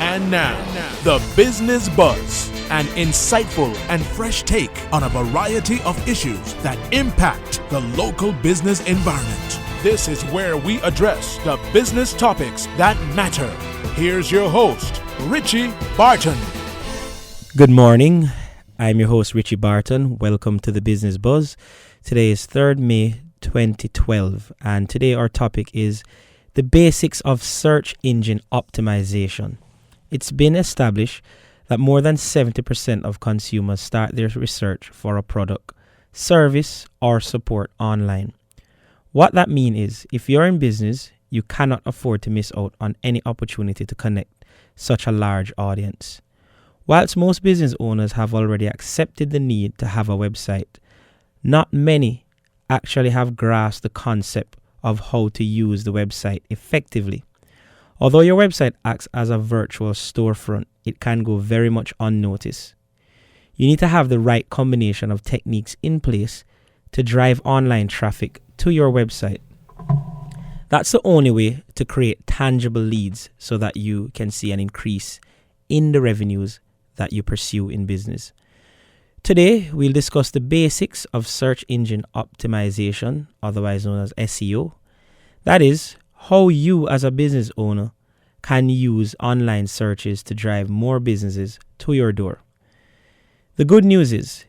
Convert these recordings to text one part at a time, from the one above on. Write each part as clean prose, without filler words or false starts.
And now, the Business Buzz, an insightful and fresh take on a variety of issues that impact the local business environment. This is where we address the business topics that matter. Here's your host, Richie Barton. Good morning. I'm your host, Richie Barton. Welcome to the Business Buzz. Today is 3rd May 2012, and today our topic is the basics of search engine optimization. It's been established that more than 70% of consumers start their research for a product, service, or support online. What that means is, if you're in business, you cannot afford to miss out on any opportunity to connect such a large audience. Whilst most business owners have already accepted the need to have a website, not many actually have grasped the concept of how to use the website effectively. Although your website acts as a virtual storefront, it can go very much unnoticed. You need to have the right combination of techniques in place to drive online traffic to your website. That's the only way to create tangible leads so that you can see an increase in the revenues that you pursue in business. Today, we'll discuss the basics of search engine optimization, otherwise known as SEO. That is, how you as a business owner can use online searches to drive more businesses to your door. The good news is,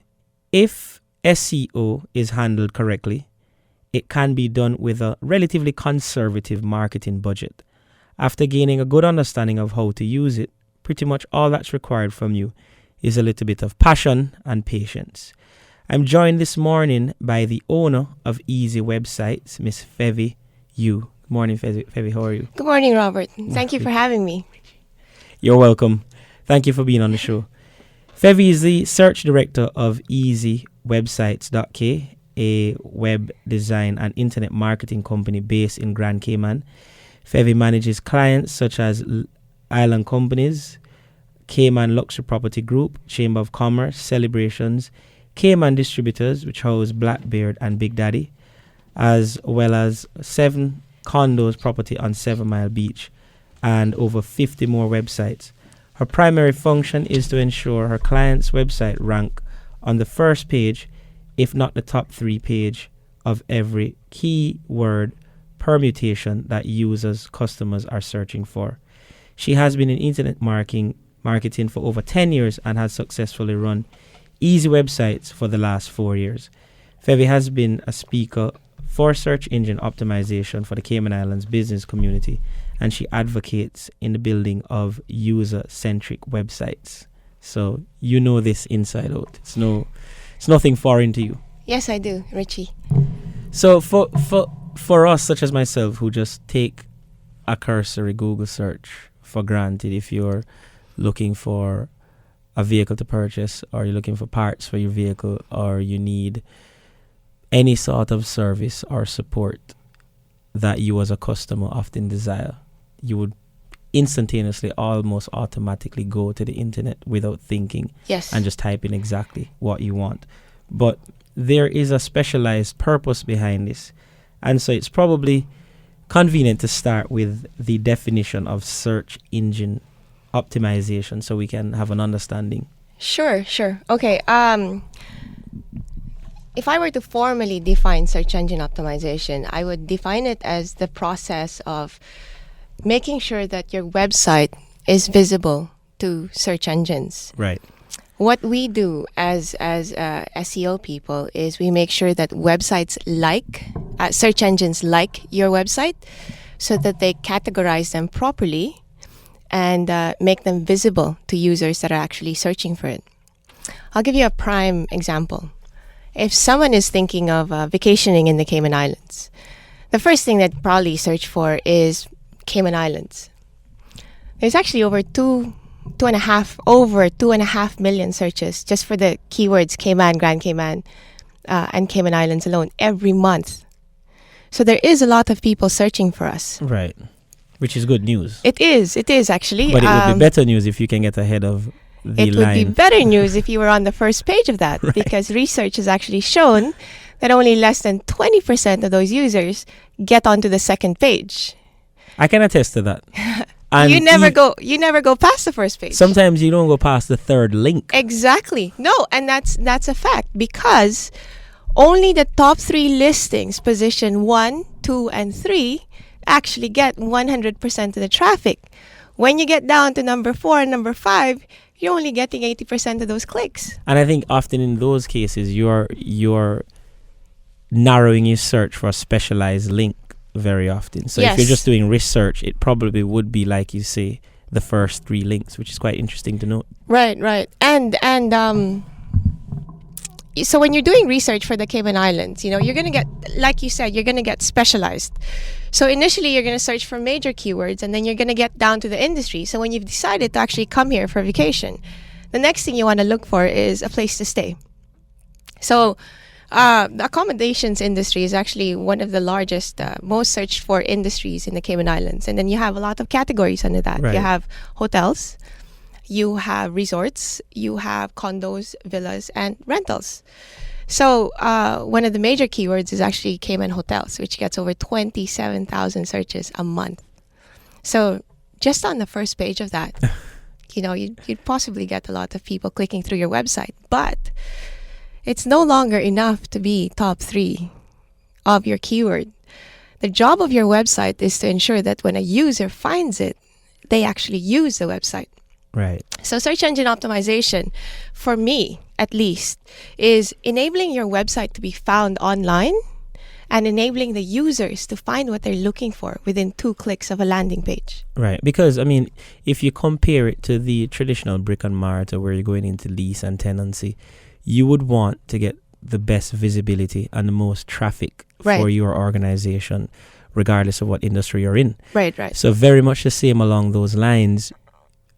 if SEO is handled correctly, it can be done with a relatively conservative marketing budget. After gaining a good understanding of how to use it, pretty much all that's required from you is a little bit of passion and patience. I'm joined this morning by the owner of Easy Websites, Miss Fevi Yu. Good morning, Fevi. How are you? Good morning, Robert. Thank you for having me. You're welcome. Thank you for being on the show. Fevi is the search director of easywebsites.k, a web design and internet marketing company based in Grand Cayman. Fevi manages clients such as Island Companies, Cayman Luxury Property Group, Chamber of Commerce, Celebrations, Cayman Distributors, which house Blackbeard and Big Daddy, as well as 7 condos property on 7 Mile Beach, and over 50 more websites. Her primary function is to ensure her clients' website rank on the first page, if not the top 3 page of every keyword permutation that customers are searching for. She has been in internet marketing for over 10 years and has successfully run Easy Websites for the last 4 years. Fevi has been a speaker for search engine optimization for the Cayman Islands business community, and she advocates in the building of user-centric websites. So you know this inside out. It's nothing foreign to you. Yes, I do, Richie. So for us, such as myself, who just take a cursory Google search for granted, if you're looking for a vehicle to purchase, or you're looking for parts for your vehicle, or you need any sort of service or support that you as a customer often desire, you would instantaneously, almost automatically go to the internet without thinking. Yes. And just type in exactly what you want. But there is a specialized purpose behind this. And so it's probably convenient to start with the definition of search engine optimization so we can have an understanding. Sure. Okay. If I were to formally define search engine optimization, I would define it as the process of making sure that your website is visible to search engines. Right. What we do as SEO people is we make sure that search engines like your website so that they categorize them properly and make them visible to users that are actually searching for it. I'll give you a prime example. If someone is thinking of vacationing in the Cayman Islands, the first thing they'd probably search for is Cayman Islands. There's actually over 2.5 million searches just for the keywords Cayman, Grand Cayman, and Cayman Islands alone every month. So there is a lot of people searching for us. Right. Which is good news. It is actually. But it would be better news if you can get ahead of the it line. Would be better news if you were on the first page of that, right. Because research has actually shown that only less than 20% of those users get onto the second page. I can attest to that. And you never go past the first page. Sometimes you don't go past the third link. Exactly. No, and that's a fact, because only the top 3 listings, position 1, 2, and 3, actually get 100% of the traffic. When you get down to number 4 and number 5, you're only getting 80% of those clicks. And I think often in those cases, you're narrowing your search for a specialized link very often. So if you're just doing research, it probably would be, like you say, the first 3 links, which is quite interesting to note. Right. And so when you're doing research for the Cayman Islands, you're going to get, like you said, you're going to get specialized. So initially you're going to search for major keywords, and then you're going to get down to the industry. So when you've decided to actually come here for vacation, the next thing you want to look for is a place to stay. So the accommodations industry is actually one of the largest, most searched for industries in the Cayman Islands. And then you have a lot of categories under that. Right. You have hotels, you have resorts, you have condos, villas, and rentals. So one of the major keywords is actually Cayman hotels, which gets over 27,000 searches a month. So just on the first page of that, you'd possibly get a lot of people clicking through your website. But it's no longer enough to be top 3 of your keyword. The job of your website is to ensure that when a user finds it, they actually use the website. Right. So search engine optimization, for me at least, is enabling your website to be found online and enabling the users to find what they're looking for within 2 clicks of a landing page. Right. Because, I mean, if you compare it to the traditional brick and mortar where you're going into lease and tenancy, you would want to get the best visibility and the most traffic for your organization, regardless of what industry you're in. Right. So very much the same along those lines.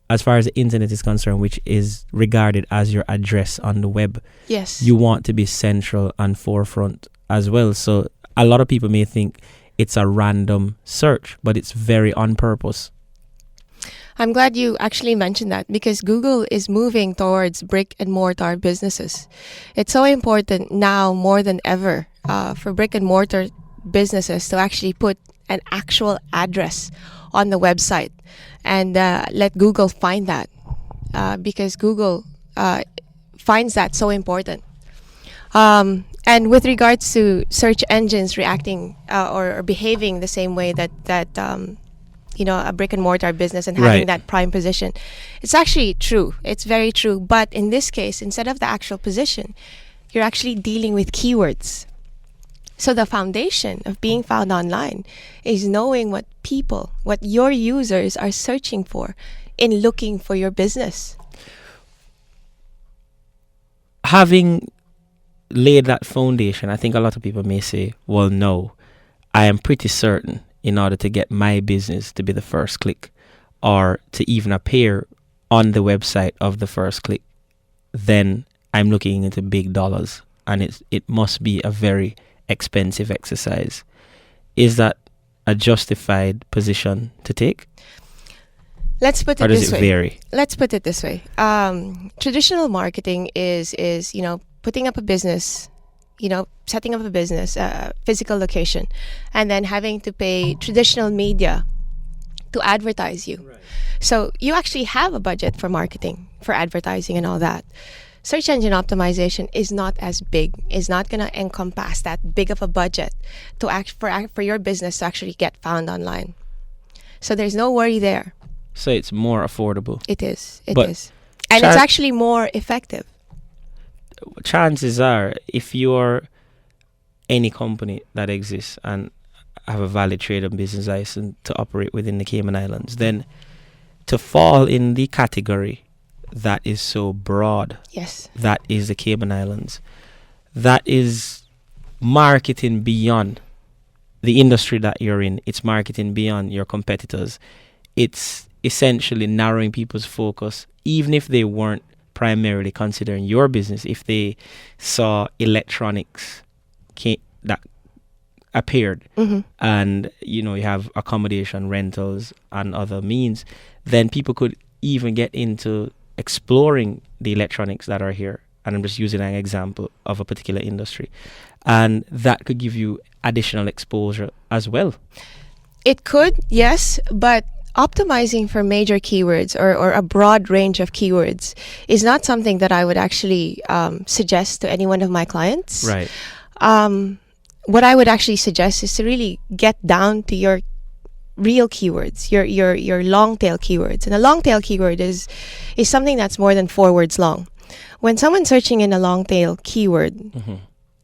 As far as the internet is concerned, which is regarded as your address on the web, yes, you want to be central and forefront as well. So a lot of people may think it's a random search, but it's very on purpose. I'm glad you actually mentioned that, because Google is moving towards brick and mortar businesses. It's so important now more than ever for brick and mortar businesses to actually put an actual address on the website and let Google find that, because Google finds that so important. And with regards to search engines reacting or behaving the same way that a brick and mortar business and having that prime position, it's actually true. It's very true. But in this case, instead of the actual position, you're actually dealing with keywords. So the foundation of being found online is knowing what your users are searching for in looking for your business. Having laid that foundation, I think a lot of people may say, well, no, I am pretty certain in order to get my business to be the first click or to even appear on the website of the first click, then I'm looking into big dollars, and it must be a very expensive exercise. Is that a justified position to take? Let's put it or does this it way. vary? Let's put it this way. Traditional marketing is putting up a business, setting up a business, physical location, and then having to pay traditional media to advertise you. Right. So you actually have a budget for marketing, for advertising and all that. Search engine optimization is not as big, is not going to encompass that big of a budget to for your business to actually get found online. So there's no worry there. So it's more affordable. It is. And it's actually more effective. Chances are, if you're any company that exists and have a valid trade and business license to operate within the Cayman Islands, then to fall in the category that is so broad, yes, that is the Cayman Islands, that is marketing beyond the industry that you're in. It's marketing beyond your competitors. It's essentially narrowing people's focus, even if they weren't primarily considering your business. If they saw electronics that appeared, and you have accommodation, rentals, and other means, then people could even get into exploring the electronics that are here. And I'm just using an example of a particular industry, and that could give you additional exposure as well. It could, yes, but optimizing for major keywords or a broad range of keywords is not something that I would actually suggest to any one of my clients. Right. What I would actually suggest is to really get down to your real keywords, your long tail keywords. And a long tail keyword is something that's more than 4 words long. When someone's searching in a long tail keyword,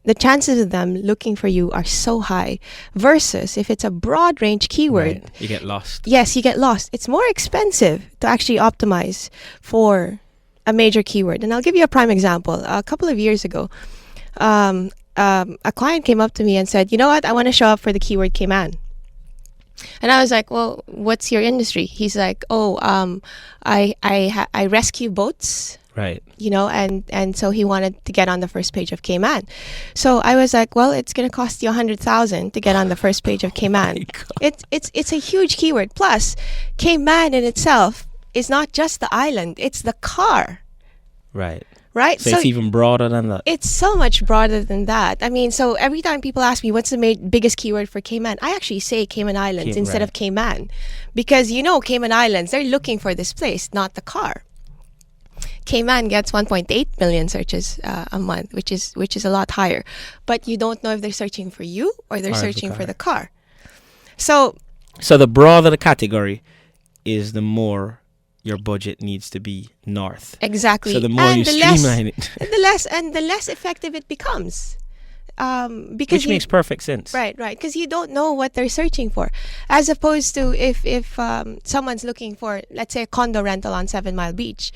the chances of them looking for you are so high, versus if it's a broad range keyword. Right. You get lost. Yes, you get lost. It's more expensive to actually optimize for a major keyword. And I'll give you a prime example. A couple of years ago, a client came up to me and said, you know what, I want to show up for the keyword Cayman. And I was like, well, what's your industry? He's like, I rescue boats. Right. You know, and so he wanted to get on the first page of Cayman. So I was like, well, it's going to cost you $100,000 to get on the first page of Cayman. It's a huge keyword. Plus, Cayman in itself is not just the island; it's the car. Right. Right. So it's even broader than that. It's so much broader than that. I mean, so every time people ask me what's the biggest keyword for Cayman, I actually say Cayman Islands instead of Cayman, because Cayman Islands, they're looking for this place, not the car. Cayman gets 1.8 million searches a month, which is a lot higher. But you don't know if they're searching for you or they're searching for the car. So the broader the category is, the more your budget needs to be north. Exactly. So the more you streamline it, the less effective it becomes. Because which makes perfect sense. Right, because you don't know what they're searching for, as opposed to if someone's looking for, let's say, a condo rental on 7 Mile Beach,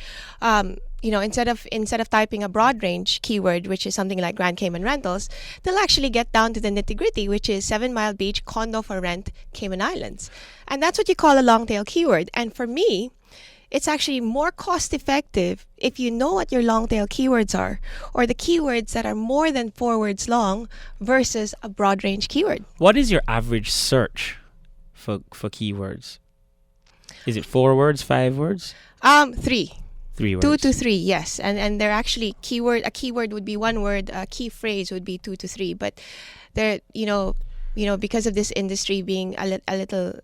instead of typing a broad range keyword, which is something like Grand Cayman Rentals, they'll actually get down to the nitty gritty, which is 7 Mile Beach condo for rent, Cayman Islands, and that's what you call a long tail keyword. And for me, it's actually more cost effective if you know what your long tail keywords are, or the keywords that are more than 4 words long, versus a broad range keyword. What is your average search for keywords? Is it 4 words, 5 words? 3. 3 words. 2 to 3, yes. And they're actually a keyword would be 1 word, a key phrase would be 2 to 3. But they're, because of this industry being a little,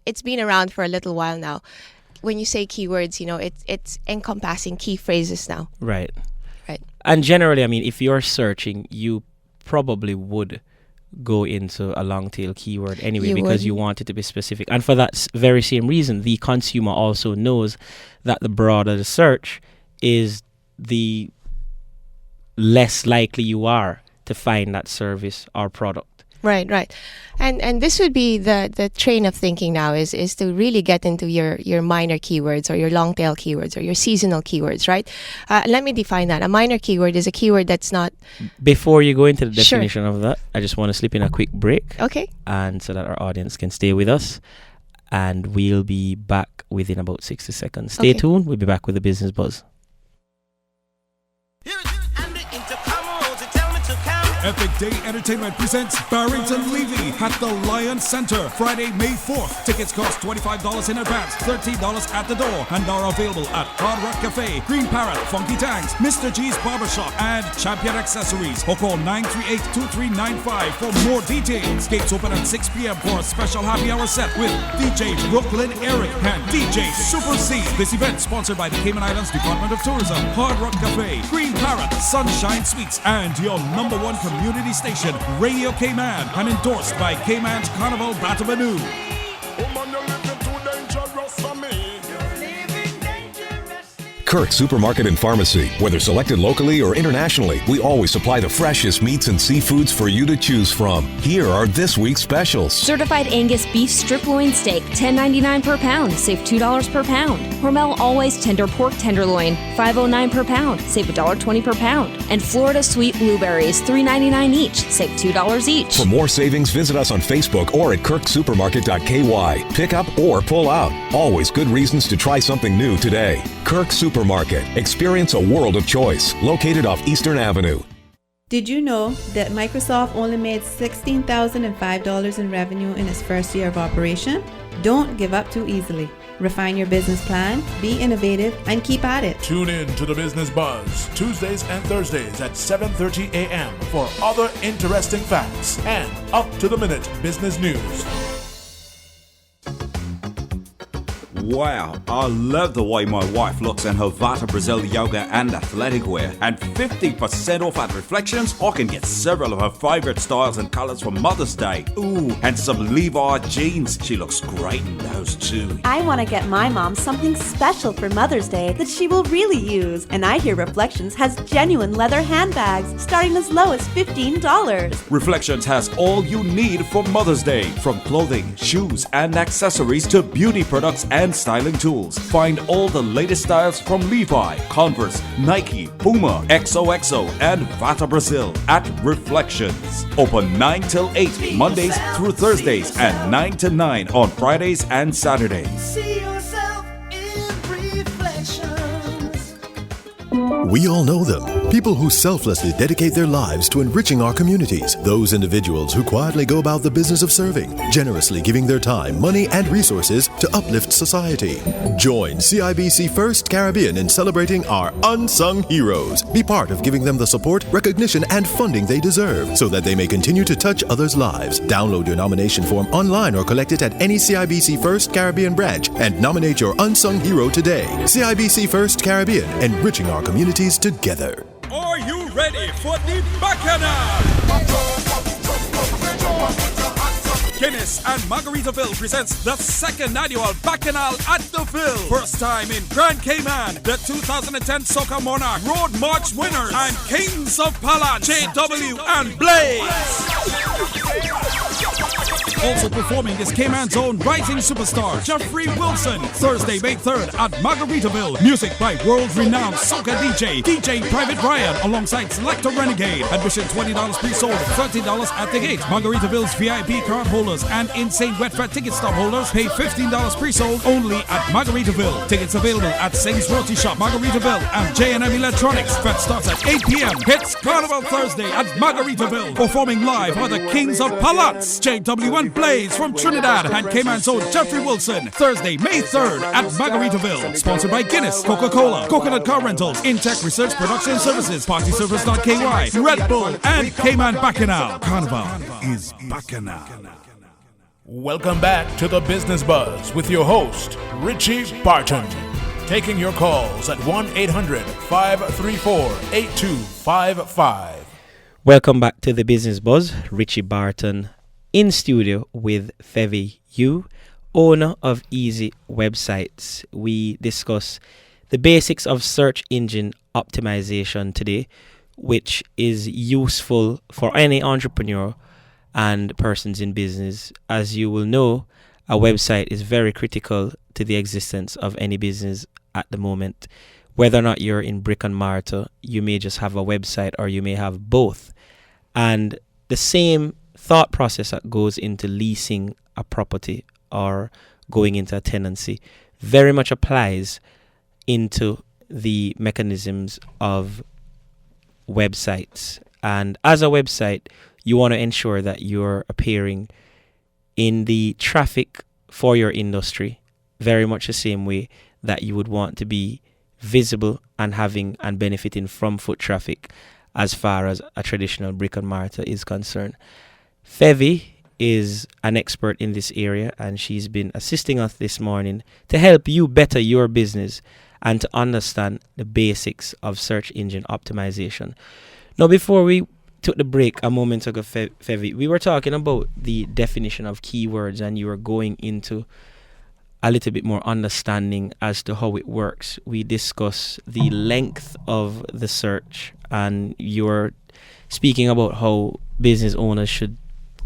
it's been around for a little while now. When you say keywords, it's encompassing key phrases now. Right. Right. And generally, I mean, if you're searching, you probably would go into a long tail keyword anyway, because you want it to be specific. And for that very same reason, the consumer also knows that the broader the search is, the less likely you are to find that service or product. Right. And this would be the train of thinking now is to really get into your minor keywords or your long tail keywords or your seasonal keywords, right? Let me define that. A minor keyword is a keyword that's not... Before you go into the definition of that, I just want to slip in a quick break. Okay. And so that our audience can stay with us. And we'll be back within about 60 seconds. Stay tuned. We'll be back with the Business Buzz. Epic Day Entertainment presents Barrington Levy at the Lion Center, Friday, May 4th. Tickets cost $25 in advance, $13 at the door, and are available at Hard Rock Cafe, Green Parrot, Funky Tanks, Mr. G's Barbershop, and Champion Accessories. Or call 938-2395 for more details. Gates open at 6 p.m. for a special happy hour set with DJ Brooklyn Eric and DJ Super C. This event sponsored by the Cayman Islands Department of Tourism, Hard Rock Cafe, Green Parrot, Sunshine Suites, and your #1 community station, Radio Cayman, and endorsed by Cayman's Carnival Batabanu. Kirk Supermarket and Pharmacy. Whether selected locally or internationally, we always supply the freshest meats and seafoods for you to choose from. Here are this week's specials. Certified Angus beef strip loin steak, $10.99 per pound, save $2 per pound. Hormel Always Tender pork tenderloin, $5.09 per pound, save $1.20 per pound. And Florida Sweet blueberries, $3.99 each, save $2 each. For more savings, visit us on Facebook or at kirksupermarket.ky. Pick up or pull out. Always good reasons to try something new today. Kirk Supermarket. Experience a world of choice. Located off Eastern Avenue. Did you know that Microsoft only made $16,005 in revenue in its first year of operation? Don't give up too easily. Refine your business plan, be innovative, and keep at it. Tune in to the Business Buzz, Tuesdays and Thursdays at 7:30 a.m. for other interesting facts and up-to-the-minute business news. Wow, I love the way my wife looks in her Vata Brazil yoga and athletic wear. And 50% off at Reflections. I can get several of her favourite styles and colours for Mother's Day. Ooh, and some Levi jeans. She looks great in those too. I want to get my mom something special for Mother's Day that she will really use. And I hear Reflections has genuine leather handbags starting as low as $15. Reflections has all you need for Mother's Day, from clothing, shoes and accessories to beauty products and styling tools. Find all the latest styles from Levi, Converse, Nike, Puma, XOXO and Vata Brazil at Reflections. Open 9 till 8 Mondays through Thursdays and 9 to 9 on Fridays and Saturdays. See yourself in Reflections. We all know them. People who selflessly dedicate their lives to enriching our communities. Those individuals who quietly go about the business of serving, generously giving their time, money, and resources to uplift society. Join CIBC First Caribbean in celebrating our unsung heroes. Be part of giving them the support, recognition, and funding they deserve so that they may continue to touch others' lives. Download your nomination form online or collect it at any CIBC First Caribbean branch and nominate your unsung hero today. CIBC First Caribbean, enriching our communities together. Are you ready for the Bacchanal? Guinness and Margaritaville presents the second annual Bacchanal at the Ville. First time in Grand Cayman, the 2010 Soca Monarch Road March winners and Kings of Palance, JW and Blaze. Also performing is Cayman's own rising superstar, Jeffrey Wilson. Thursday, May 3rd at Margaritaville. Music by world-renowned soca DJ Private Ryan, alongside Selector Renegade. Admission $20 pre-sold, $30 at the gate. Margaritaville's VIP card holders and Insane Wet Fat ticket stub holders pay $15 pre-sold only at Margaritaville. Tickets available at Sings Roti Shop, Margaritaville, and J&M Electronics. Fed starts at 8 p.m. Hits Carnival Thursday at Margaritaville. Performing live are the Kings of Palance, JW and Blaze from Trinidad, and Cayman's own Jeffrey Wilson. Thursday, May 3rd at Margaritaville. Sponsored by Guinness, Coca-Cola, Coconut Car Rentals, Intech Research Production Services, PartyService.ky, Red Bull, and Cayman Bacchanal. Carnival is Bacchanal. Welcome back to the Business Buzz with your host, Richie Barton. Taking your calls at 1-800-534-8255. Welcome back to the Business Buzz. Richie Barton in studio with Fevi Yu, owner of Easy Websites. We discuss the basics of search engine optimization today, which is useful for any entrepreneur and persons in business. As you will know, a website is very critical to the existence of any business at the moment. Whether or not you're in brick and mortar, you may just have a website or you may have both. And the same thought process that goes into leasing a property or going into a tenancy very much applies into the mechanisms of websites. And as a website, you want to ensure that you're appearing in the traffic for your industry, very much the same way that you would want to be visible and having and benefiting from foot traffic as far as a traditional brick and mortar is concerned. Fevi is an expert in this area, and she's been assisting us this morning to help you better your business and to understand the basics of search engine optimization. Now, before we took the break a moment ago, Fevi, we were talking about the definition of keywords, and you were going into a little bit more understanding as to how it works. We discussed the length of the search, and you were speaking about how business owners should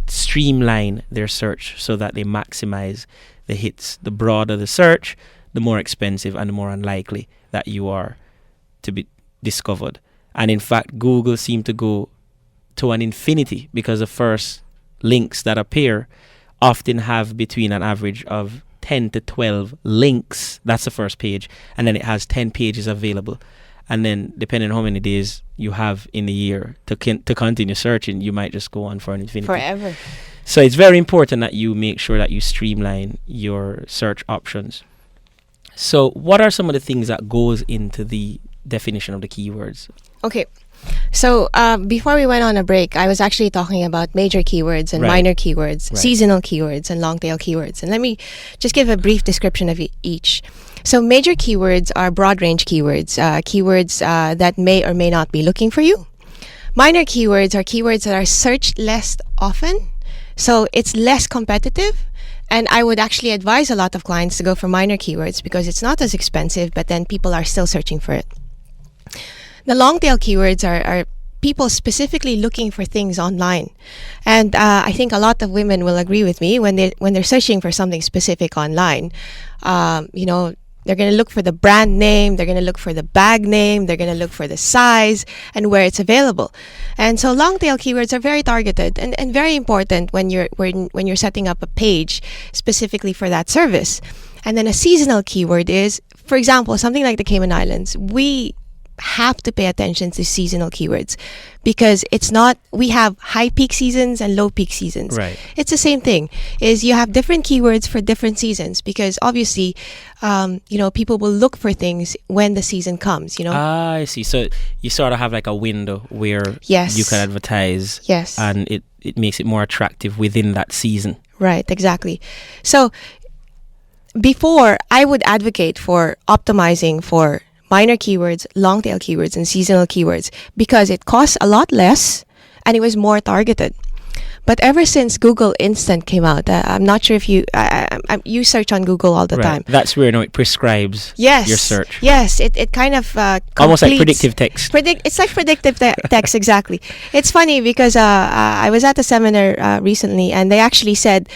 streamline their search so that they maximize the hits. The broader the search, the more expensive and the more unlikely that you are to be discovered. And in fact, Google seemed to go to an infinity, because the first links that appear often have between an average of 10 to 12 links. That's the first page. And then it has 10 pages available. And then depending on how many days you have in a year to continue searching, you might just go on for an infinity. Forever. So it's very important that you make sure that you streamline your search options. So what are some of the things that goes into the definition of the keywords? Okay. So before we went on a break, I was actually talking about major keywords and minor keywords, seasonal keywords and long tail keywords. And let me just give a brief description of each. So major keywords are broad range keywords, keywords that may or may not be looking for you. Minor keywords are keywords that are searched less often, so it's less competitive. And I would actually advise a lot of clients to go for minor keywords because it's not as expensive, but then people are still searching for it. The long tail keywords are people specifically looking for things online. And I think a lot of women will agree with me when they're searching for something specific online. They're going to look for the brand name, they're going to look for the bag name, they're going to look for the size and where it's available. And so long tail keywords are very targeted and very important when you're setting up a page specifically for that service. And then a seasonal keyword is, for example, something like the Cayman Islands. We have to pay attention to seasonal keywords because we have high peak seasons and low peak seasons. Right. It's the same thing, is you have different keywords for different seasons because obviously people will look for things when the season comes, I see. So you sort of have like a window where you can advertise. Yes. And it makes it more attractive within that season. Right, exactly. So before, I would advocate for optimizing for minor keywords, long tail keywords, and seasonal keywords because it costs a lot less and it was more targeted. But ever since Google Instant came out, I'm not sure if you search on Google all the time. That's where it prescribes your search. Yes, it kind of almost like predictive text. It's like predictive text, exactly. It's funny because I was at a seminar recently and they actually said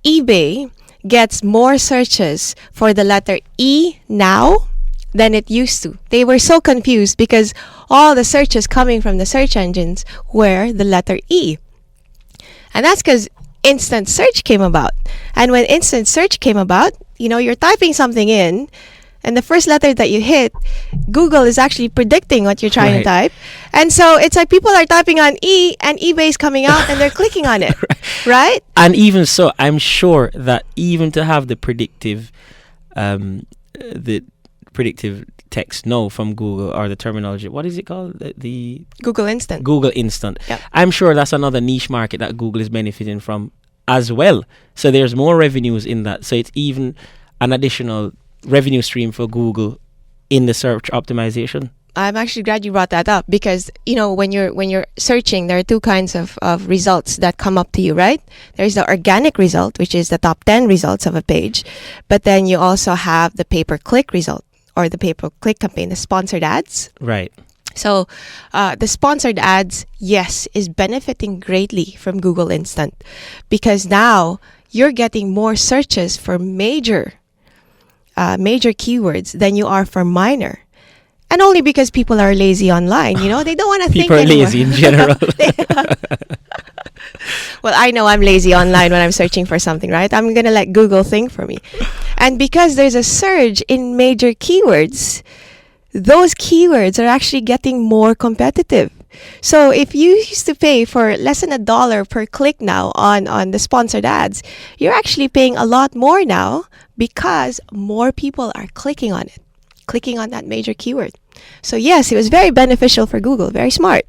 eBay gets more searches for the letter E now than it used to. They were so confused because all the searches coming from the search engines were the letter E. And that's because instant search came about. And when instant search came about, you're typing something in and the first letter that you hit, Google is actually predicting what you're trying to type. And so it's like people are typing on E and eBay's coming out and they're clicking on it. Right? And even so, I'm sure that even to have the predictive text from Google, or the terminology, what is it called? The Google Instant. Google Instant. Yep. I'm sure that's another niche market that Google is benefiting from as well. So there's more revenues in that. So it's even an additional revenue stream for Google in the search optimization. I'm actually glad you brought that up because when you're searching, there are two kinds of results that come up to you, right? There's the organic result, which is the top 10 results of a page, but then you also have the pay-per-click result or the pay-per-click campaign, the sponsored ads. Right. So the sponsored ads, yes, is benefiting greatly from Google Instant because now you're getting more searches for major keywords than you are for minor. And only because people are lazy online, they don't want to think anymore. People are lazy in general. Well, I know I'm lazy online when I'm searching for something, right? I'm going to let Google think for me. And because there's a surge in major keywords, those keywords are actually getting more competitive. So if you used to pay for less than $1 per click now on the sponsored ads, you're actually paying a lot more now because more people are clicking on that major keyword. So yes, it was very beneficial for Google. Very smart.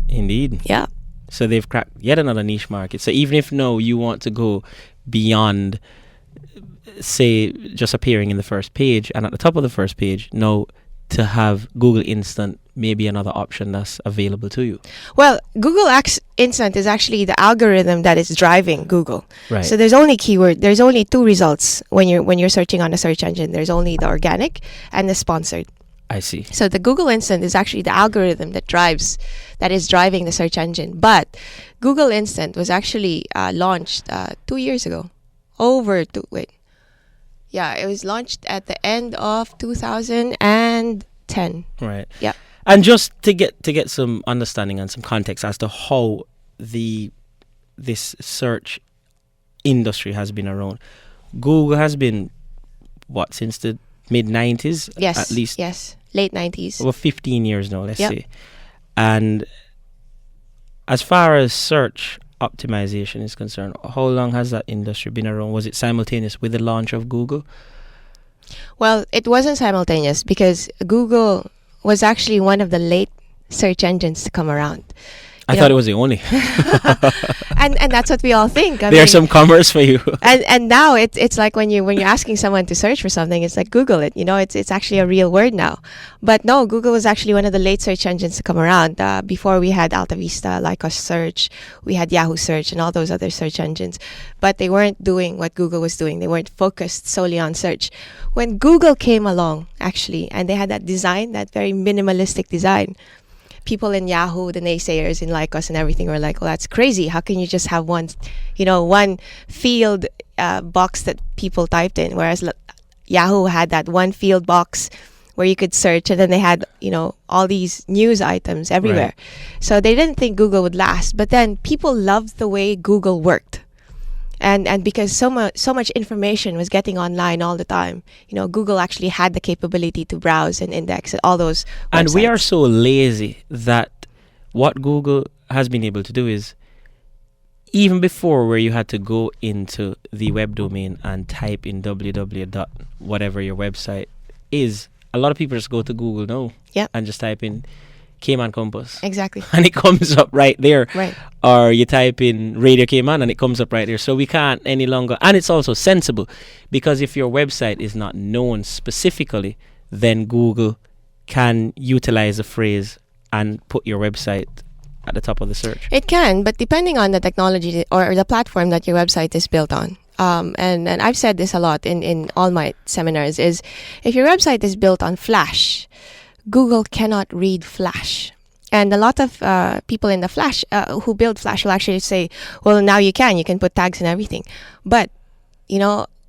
Indeed. Yeah. So they've cracked yet another niche market. So even if you want to go beyond, say, just appearing in the first page and at the top of the first page, to have Google Instant may be another option that's available to you. Well, Google Instant is actually the algorithm that is driving Google. Right. So there's only two results when you're searching on a search engine. There's only the organic and the sponsored. I see. So the Google Instant is actually the algorithm that is driving the search engine. But Google Instant was actually launched 2 years ago. It was launched at the end of 2010. Right. Yeah. And just to get some understanding and some context as to how this search industry has been around. Google has been since the mid-90s? Yes. At least. Yes. Late 90s. Over 15 years now, let's say. And as far as search optimization is concerned, how long has that industry been around? Was it simultaneous with the launch of Google? Well, it wasn't simultaneous because Google was actually one of the late search engines to come around. I thought it was the only. and that's what we all think. There's some commerce for you. and now it's like when you're asking someone to search for something, it's like Google it. It's actually a real word now. But no, Google was actually one of the late search engines to come around. Before we had Alta Vista, Lycos Search, we had Yahoo Search, and all those other search engines. But they weren't doing what Google was doing. They weren't focused solely on search. When Google came along, actually, and they had that design, that very minimalistic design, people in Yahoo, the naysayers in Lycos and everything were like, well, that's crazy. How can you just have one field box that people typed in? Whereas Yahoo had that one field box where you could search, and then they had, all these news items everywhere. Right. So they didn't think Google would last. But then people loved the way Google worked. And because so much information was getting online all the time, Google actually had the capability to browse and index all those websites. And we are so lazy that what Google has been able to do is, even before where you had to go into the web domain and type in www. whatever your website is, a lot of people just go to Google now and just type in Cayman Compass. Exactly. And it comes up right there. Right. Or you type in Radio Cayman and it comes up right there. So we can't any longer. And it's also sensible, because if your website is not known specifically, then Google can utilize a phrase and put your website at the top of the search. It can, but depending on the technology or the platform that your website is built on. And I've said this a lot in all my seminars, is if your website is built on Flash, Google cannot read Flash. And a lot of people in the Flash who build Flash will actually say, well, now you can put tags and everything. But,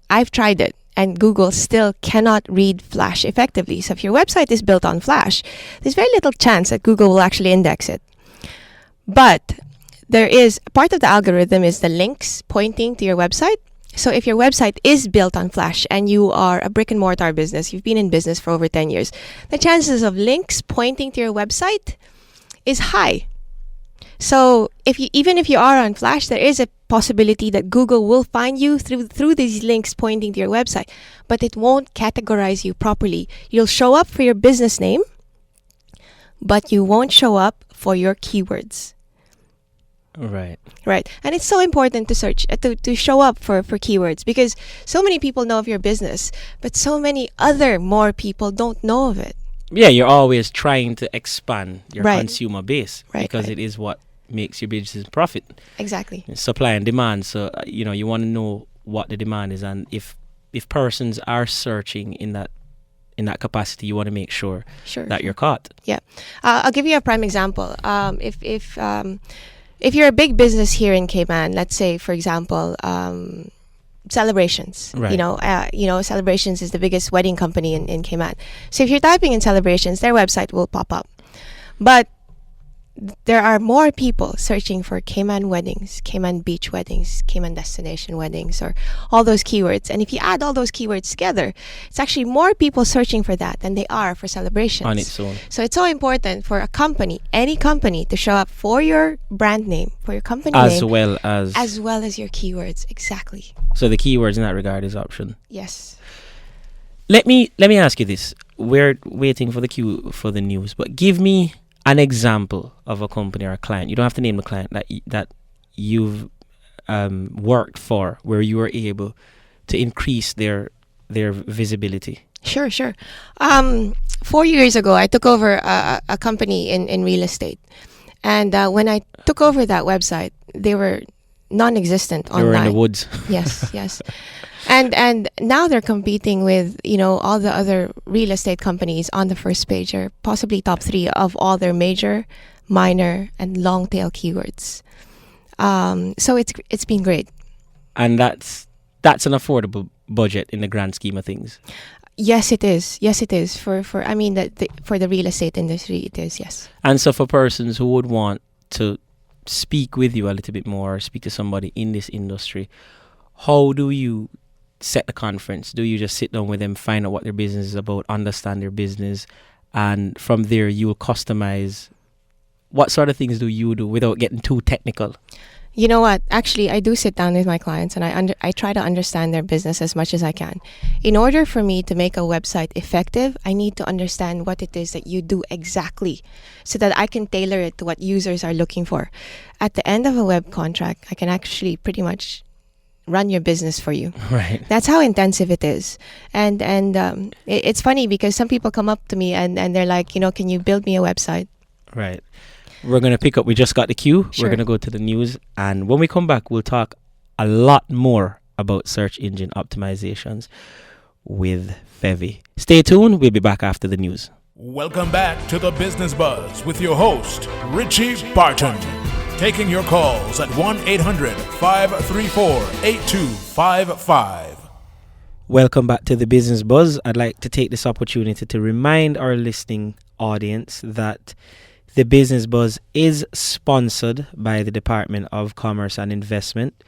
I've tried it, and Google still cannot read Flash effectively. So if your website is built on Flash, there's very little chance that Google will actually index it. But there is part of the algorithm is the links pointing to your website. So if your website is built on Flash and you are a brick and mortar business, you've been in business for over 10 years, the chances of links pointing to your website is high. So even if you are on Flash, there is a possibility that Google will find you through these links pointing to your website, but it won't categorize you properly. You'll show up for your business name, but you won't show up for your keywords. Right. And it's so important to search, to show up for keywords, because so many people know of your business, but so many more people don't know of it. Yeah, you're always trying to expand your consumer base, because it is what makes your business profit. Exactly. Supply and demand. So, you want to know what the demand is, and if persons are searching in that capacity, you want to make sure that you're caught. Yeah. I'll give you a prime example. If you're a big business here in Cayman, let's say, for example, Celebrations. Right. Celebrations is the biggest wedding company in Cayman. So if you're typing in Celebrations, their website will pop up. But there are more people searching for Cayman weddings, Cayman beach weddings, Cayman destination weddings, or all those keywords. And if you add all those keywords together, it's actually more people searching for that than they are for Celebrations. On its own. So it's so important for a company, any company, to show up for your brand name, for your company name. As well as your keywords. Exactly. So the keywords in that regard is option. Yes. Let me ask you this. We're waiting for the queue for the news, but give me an example of a company or a client. You don't have to name the client that you've worked for, where you were able to increase their visibility. Sure. 4 years ago, I took over a company in real estate, and when I took over that website, they were non-existent online. They were in the woods. Yes. And now they're competing with, all the other real estate companies on the first page, or possibly top 3 of all their major, minor, and long tail keywords. So it's been great. And that's an affordable budget in the grand scheme of things. Yes, it is. For the real estate industry, it is. Yes. And so for persons who would want to speak with you a little bit more, or speak to somebody in this industry, how do you set the conference? Do you just sit down with them, find out what their business is about, understand their business, and from there you will customize? What sort of things do you do without getting too technical? You know what? Actually, I do sit down with my clients and I try to understand their business as much as I can. In order for me to make a website effective, I need to understand what it is that you do exactly so that I can tailor it to what users are looking for. At the end of a web contract, I can actually pretty much run your business for you. Right. That's how intensive it is. And it's funny because some people come up to me and they're like, can you build me a website? Right. We're going to pick up. We just got the cue. Sure. We're going to go to the news. And when we come back, we'll talk a lot more about search engine optimizations with Fevi. Stay tuned. We'll be back after the news. Welcome back to the Business Buzz with your host, Richie Barton. Taking your calls at 1-800-534-8255. Welcome back to the Business Buzz. I'd like to take this opportunity to remind our listening audience that the Business Buzz is sponsored by the Department of Commerce and Investment,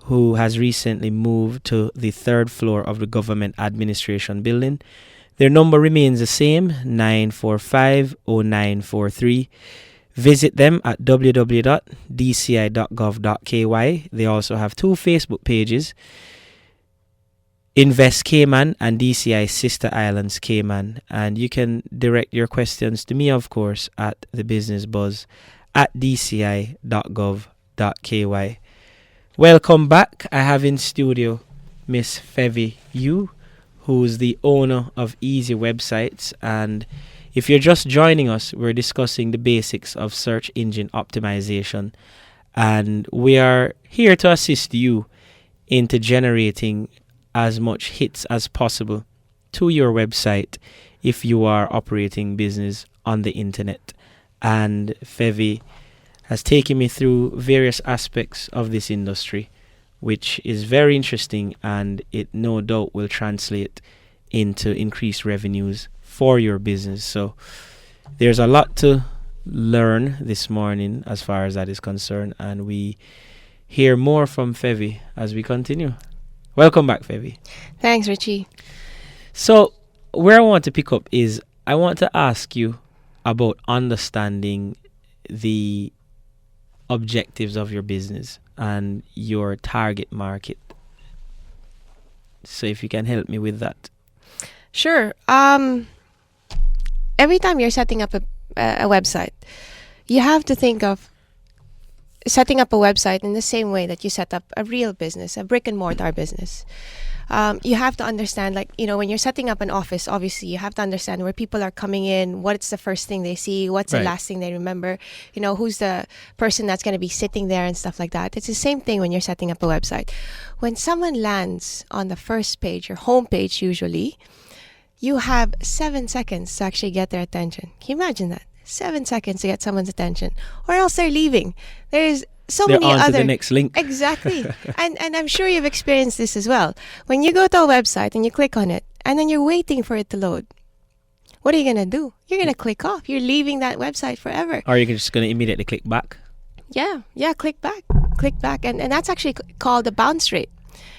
who has recently moved to the third floor of the Government Administration Building. Their number remains the same, 945-0943. Visit them at www.dci.gov.ky. They also have 2 Facebook pages, Invest Cayman and DCI Sister Islands Cayman. And you can direct your questions to me, of course, at the Business Buzz at dci.gov.ky. Welcome back. I have in studio Miss Fevi Yu, who's the owner of Easy Websites. And if you're just joining us, we're discussing the basics of search engine optimization. And we are here to assist you into generating as much hits as possible to your website if you are operating business on the internet. And Fevi has taken me through various aspects of this industry, which is very interesting, and it no doubt will translate into increased revenues for your business. So there's a lot to learn this morning as far as that is concerned, and we hear more from Fevi as we continue. Welcome back, Fevi. Thanks, Richie. So where I want to pick up is I want to ask you about understanding the objectives of your business and your target market. So if you can help me with that. Sure. Every time you're setting up a website, you have to think of setting up a website in the same way that you set up a real business, a brick and mortar business. You have to understand, when you're setting up an office, obviously you have to understand where people are coming in, what's the first thing they see, what's the last thing they remember, who's the person that's going to be sitting there and stuff like that. It's the same thing when you're setting up a website. When someone lands on the first page, your home page usually, you have 7 seconds to actually get their attention. Can you imagine that? 7 seconds to get someone's attention, or else they're leaving. There's so many on other to the next link. Exactly. and I'm sure you've experienced this as well. When you go to a website and you click on it and then you're waiting for it to load, what are you gonna do? You're gonna click off. You're leaving that website forever. Or you're just gonna immediately click back. Yeah, click back, and that's actually called the bounce rate.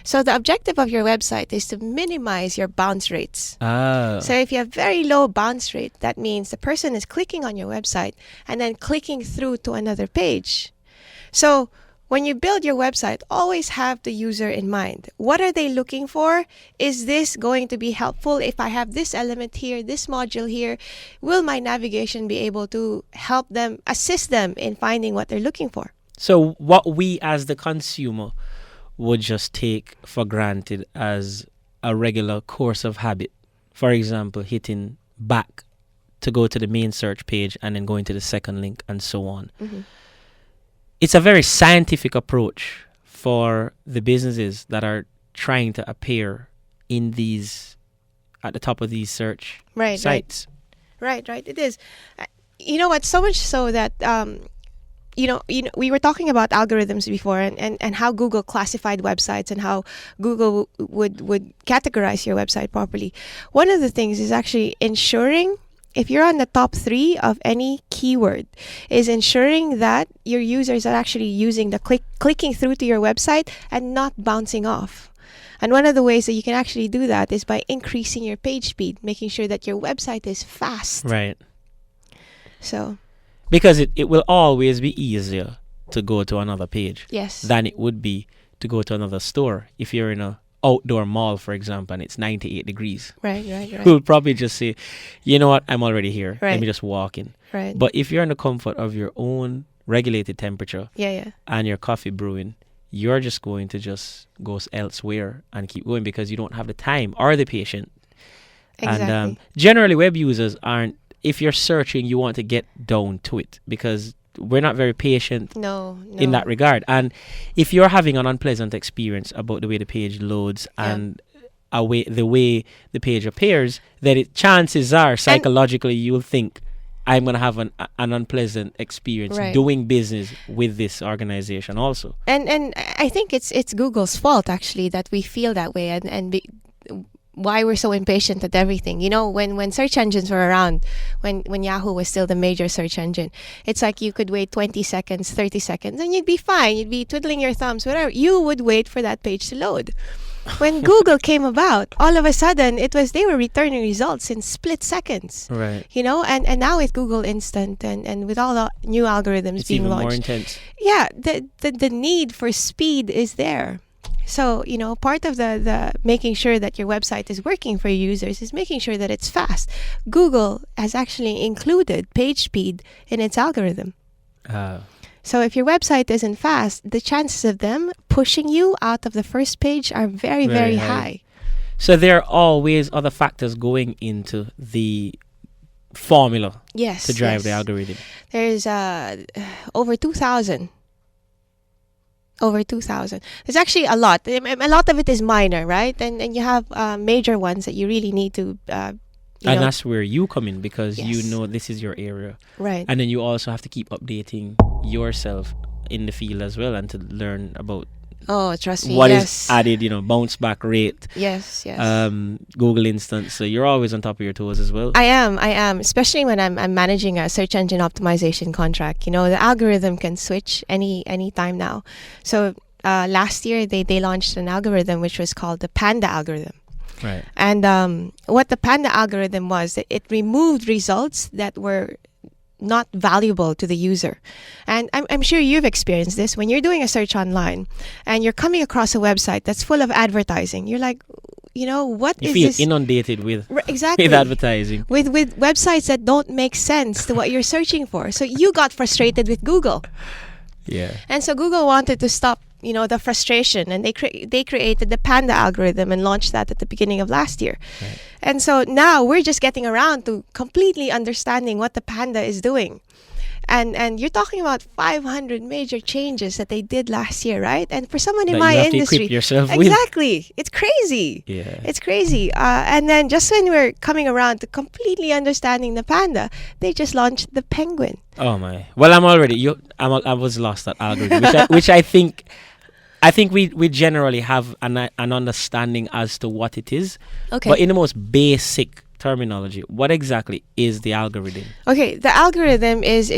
So the objective of your website is to minimize your bounce rates. Ah. So if you have very low bounce rate, that means the person is clicking on your website and then clicking through to another page. So when you build your website, always have the user in mind. What are they looking for? Is this going to be helpful? If I have this element here, this module here, will my navigation be able to help them, assist them in finding what they're looking for? So what we as the consumer would just take for granted as a regular course of habit, for example, hitting back to go to the main search page and then going to the second link and so on. Mm-hmm. It's a very scientific approach for the businesses that are trying to appear in these, at the top of these search sites. Right. It is. You know what? So much so that we were talking about algorithms before and how Google classified websites and how Google would categorize your website properly. One of the things is actually ensuring, if you're on the top 3 of any keyword, is ensuring that your users are actually using the clicking through to your website and not bouncing off. And one of the ways that you can actually do that is by increasing your page speed, making sure that your website is fast. Right. So, because it will always be easier to go to another page Yes. than it would be to go to another store. If you're in a outdoor mall, for example, and it's 98 degrees, Right. you'll probably just say, you know what, I'm already here. Right. Let me just walk in. Right. But if you're in the comfort of your own regulated temperature Yeah. and your coffee brewing, you're just going to just go elsewhere and keep going because you don't have the time or the patience. Exactly. And generally, web users aren't, if you're searching, you want to get down to it because we're not very patient No. in that regard. And if you're having an unpleasant experience about the way the page loads and the way the page appears, then chances are psychologically you'll think, I'm going to have an unpleasant experience doing business with this organization also. And I think it's Google's fault actually that we feel that way and why we're so impatient at everything. You know, when search engines were around, when Yahoo was still the major search engine, it's like you could wait 20 seconds, 30 seconds, and you'd be fine. You'd be twiddling your thumbs, whatever. You would wait for that page to load. When Google came about, all of a sudden they were returning results in split seconds. Right. You know, and now with Google Instant and with all the new algorithms it's being even launched, more intense. Yeah, the need for speed is there. So, you know, part of the making sure that your website is working for your users is making sure that it's fast. Google has actually included page speed in its algorithm. So if your website isn't fast, the chances of them pushing you out of the first page are very, very high. So there are always other factors going into the formula to drive the algorithm. There's over 2,000. Over 2,000. There's actually a lot. A lot of it is minor, right? And you have major ones that you really need to. And that's where you come in because you know this is your area, right? And then you also have to keep updating yourself in the field as well, and to learn about. Oh, trust me. What is added? Bounce back rate. Yes. Google Instant. So you're always on top of your toes as well. I am. Especially when I'm managing a search engine optimization contract. You know, the algorithm can switch any time now. So last year they launched an algorithm which was called the Panda algorithm. Right. And what the Panda algorithm was, it removed results that were not valuable to the user. And I'm sure you've experienced this when you're doing a search online and you're coming across a website that's full of advertising. You're like, what you is feel this? Inundated with exactly with advertising, with websites that don't make sense to what you're searching for. So you got frustrated with Google. Yeah. And so Google wanted to stop the frustration, and they created the Panda algorithm and launched that at the beginning of last year. Right. And so now we're just getting around to completely understanding what the Panda is doing. And you're talking about 500 major changes that they did last year, right? And for someone in that my you have industry, to equip yourself exactly, with. It's crazy. Yeah, it's crazy. And then just when we're coming around to completely understanding the Panda, they just launched the Penguin. Oh my! Well, I was lost at algorithm, which I think we generally have an understanding as to what it is. Okay. But in the most basic terminology, what exactly is the algorithm? Okay, the algorithm is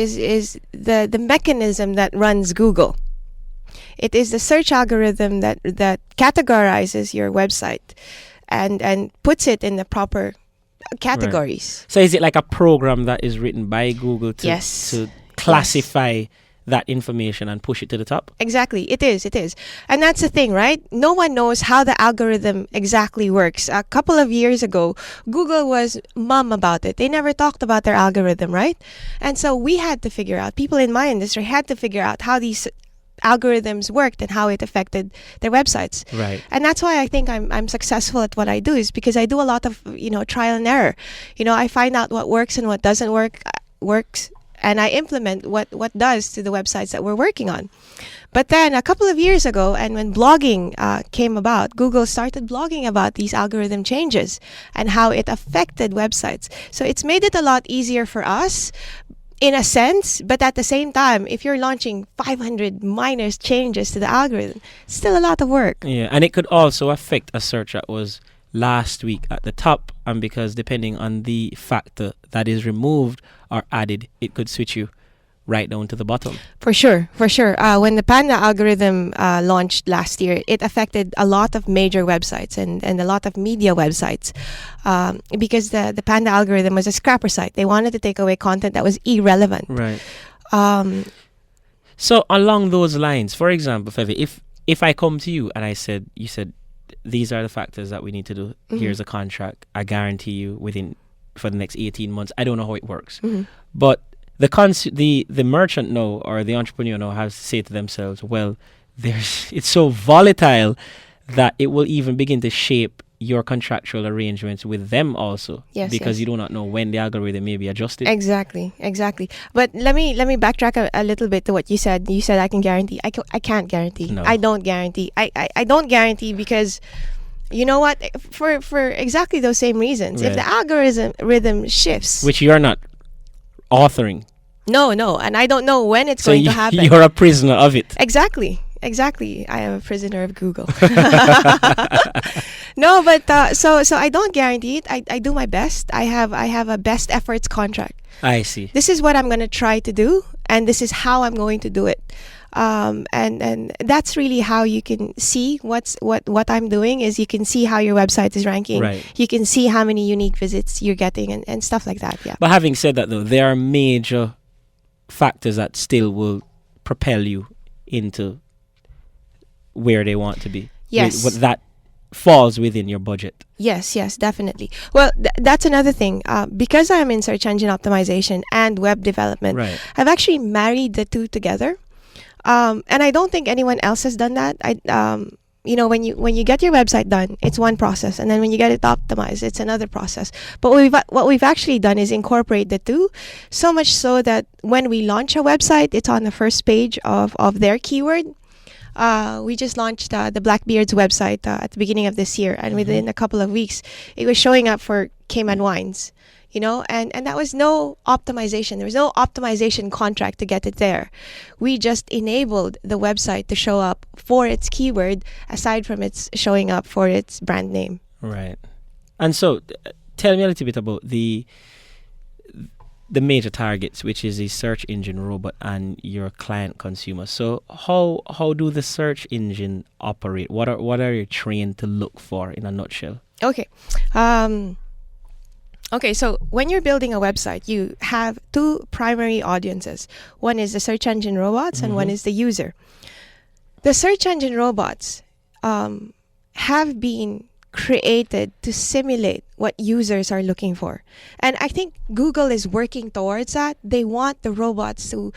the mechanism that runs Google. It is the search algorithm that categorizes your website and puts it in the proper categories. Right. So is it like a program that is written by Google to classify that information and push it to the top? Exactly. It is. And that's the thing, right? No one knows how the algorithm exactly works. A couple of years ago, Google was mum about it. They never talked about their algorithm, right? And so we had to figure out, people in my industry had to figure out how these algorithms worked and how it affected their websites. Right. And that's why I think I'm successful at what I do, is because I do a lot of, trial and error. I find out what works and what doesn't works. And I implement what does to the websites that we're working on. But then a couple of years ago, and when blogging came about, Google started blogging about these algorithm changes and how it affected websites. So it's made it a lot easier for us in a sense, but at the same time, if you're launching 500 minor changes to the algorithm, it's still a lot of work. Yeah, and it could also affect a search that was last week at the top, and because depending on the factor that is removed or added, it could switch you right down to the bottom. For sure. When the Panda algorithm launched last year, it affected a lot of major websites and a lot of media websites because the Panda algorithm was a scrapper site. They wanted to take away content that was irrelevant. Right. So along those lines, for example, Fevi, if I come to you and you said these are the factors that we need to do. Here's a contract. I guarantee you for the next 18 months. I don't know how it works, but the merchant know, or the entrepreneur know, has to say to themselves, well, it's so volatile that it will even begin to shape your contractual arrangements with them also. Yes, because you do not know when the algorithm may be adjusted. Exactly. But let me backtrack a little bit to what you said. You said I can guarantee. I can't guarantee. No. I don't guarantee. I don't guarantee because you know what? For exactly those same reasons. If Right. the algorithm shifts, Which you're not authoring. no, and I don't know when it's So going to happen. you're a prisoner of it. Exactly. I am a prisoner of Google. No, but so I don't guarantee it. I do my best. I have a best efforts contract. I see. This is what I'm going to try to do, and this is how I'm going to do it. And that's really how you can see what I'm doing is you can see how your website is ranking. Right. You can see how many unique visits you're getting and stuff like that. Yeah. But having said that, though, there are major factors that still will propel you into where they want to be. Yes. What that falls within your budget. Yes, definitely. Well, that's another thing. Because I'm in search engine optimization and web development, Right. I've actually married the two together. And I don't think anyone else has done that. When you get your website done, it's one process, and then when you get it optimized, it's another process. But what we've actually done is incorporate the two, so much so that when we launch a website, it's on the first page of their keyword. We just launched the Blackbeard's website at the beginning of this year, and within a couple of weeks, it was showing up for Cayman Wines. And that was no optimization. There was no optimization contract to get it there. We just enabled the website to show up for its keyword, aside from its showing up for its brand name. Right. And so, tell me a little bit about the major targets, which is the search engine robot and your client consumer. So, how do the search engine operate? What are you trained to look for in a nutshell? Okay. Okay, so when you're building a website, you have two primary audiences. One is the search engine robots and one is the user. The search engine robots have been created to simulate what users are looking for. And I think Google is working towards that. They want the robots to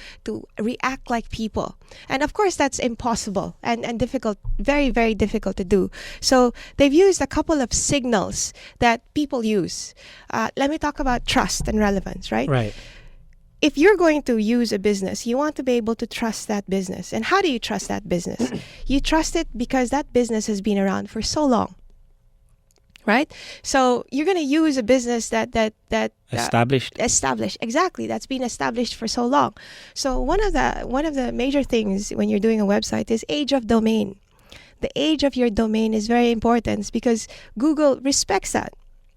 react like people. And of course, that's impossible and difficult, very, very difficult to do. So they've used a couple of signals that people use. Let me talk about trust and relevance, right? Right. If you're going to use a business, you want to be able to trust that business. And how do you trust that business? You trust it because that business has been around for so long. Right? So you're going to use a business that Established. Exactly. That's been established for so long. So one of the major things when you're doing a website is age of domain. The age of your domain is very important because Google respects that.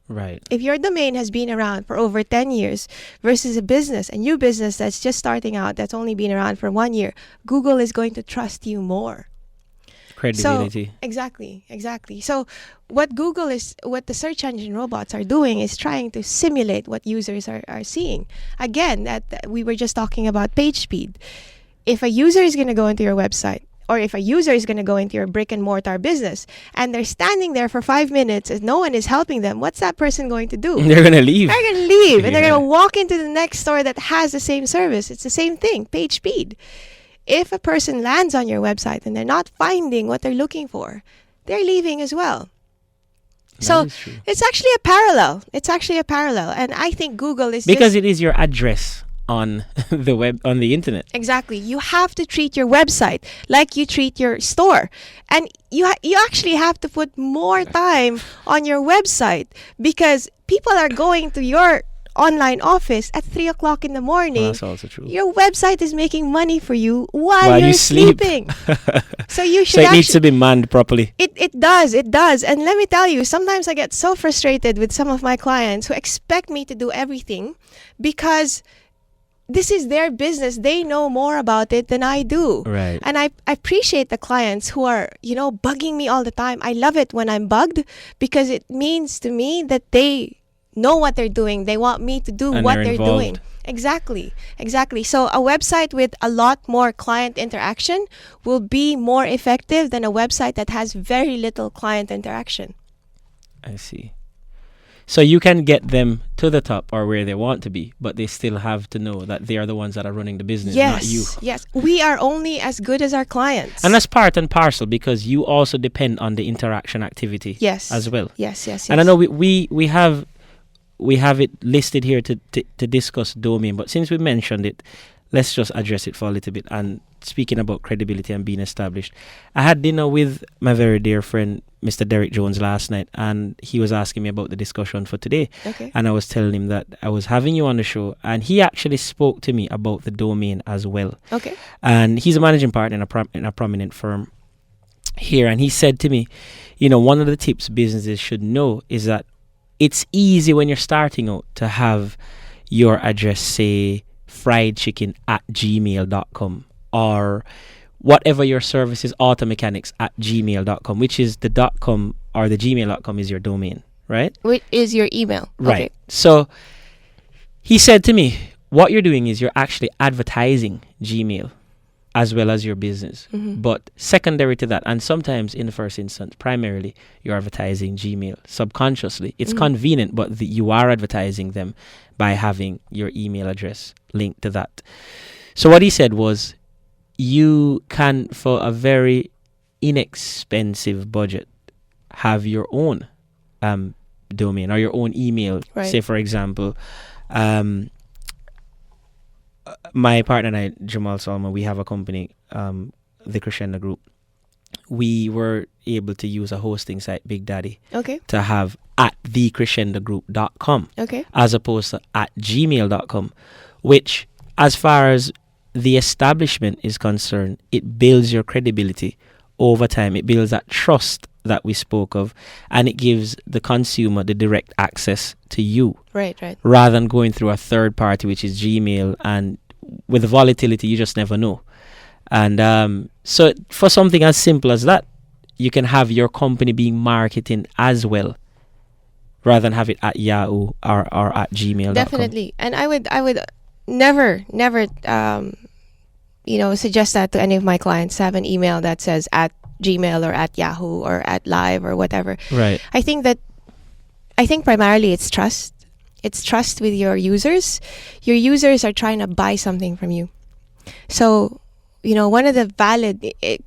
Right. If your domain has been around for over 10 years versus a new business that's just starting out, that's only been around for 1 year, Google is going to trust you more. Credibility. So, exactly. So what the search engine robots are doing is trying to simulate what users are seeing. Again, that we were just talking about page speed. If a user is going to go into your website, or if a user is going to go into your brick and mortar business and they're standing there for 5 minutes and no one is helping them, what's that person going to do? They're going to leave. They're going to leave and they're going to walk into the next store that has the same service. It's the same thing, page speed. If a person lands on your website and they're not finding what they're looking for, they're leaving as well. So it's actually a parallel. And I think Google is because it is your address on the web, on the internet. Exactly. You have to treat your website like you treat your store. And you actually have to put more time on your website because people are going to your online office at 3 o'clock in the morning. Well, that's also true. Your website is making money for you while you're sleeping. So you should. So it needs to be manned properly. It does. And let me tell you, sometimes I get so frustrated with some of my clients who expect me to do everything because this is their business. They know more about it than I do. Right. And I appreciate the clients who are, bugging me all the time. I love it when I'm bugged because it means to me that they know what they're doing. They want me to do And what they're they're involved. doing. Exactly. So a website with a lot more client interaction will be more effective than a website that has very little client interaction. I see. So you can get them to the top or where they want to be, but they still have to know that they are the ones that are running the business, not you. Yes. We are only as good as our clients. And that's part and parcel, because you also depend on the interaction activity as well. Yes. And I know we have it listed here to discuss domain, but since we mentioned it, let's just address it for a little bit. And speaking about credibility and being established, I had dinner with my very dear friend, Mr. Derek Jones, last night, and he was asking me about the discussion for today. Okay. And I was telling him that I was having you on the show, and he actually spoke to me about the domain as well. Okay. And he's a managing partner in a prominent firm here, and he said to me, one of the tips businesses should know is that it's easy when you're starting out to have your address say friedchicken@gmail.com or whatever your service is, automechanics@gmail.com, which is the .com or the gmail.com is your domain, right? Which is your email. Right. Okay. So he said to me, what you're doing is you're actually advertising Gmail as well as your business. Mm-hmm. But secondary to that, and sometimes in the first instance, primarily, you're advertising Gmail subconsciously. It's convenient, but you are advertising them by having your email address linked to that. So what he said was, you can, for a very inexpensive budget, have your own domain or your own email. Right. Say, for example, my partner and I, Jamal Salma, we have a company, the Crescendo Group. We were able to use a hosting site, Big Daddy, Okay. to have at thecrescendogroup.com Okay. as opposed to at gmail.com, which, as far as the establishment is concerned, it builds your credibility over time. It builds that trust that we spoke of, and it gives the consumer the direct access to you. Right. Rather than going through a third party, which is Gmail, and with the volatility, you just never know. And so for something as simple as that, you can have your company being marketing as well, rather than have it at Yahoo or at Gmail.com. Definitely. And I would never suggest that to any of my clients, have an email that says at Gmail or at Yahoo or at Live or whatever. Right. I think primarily it's trust. It's trust with your users. Your users are trying to buy something from you. So, one of the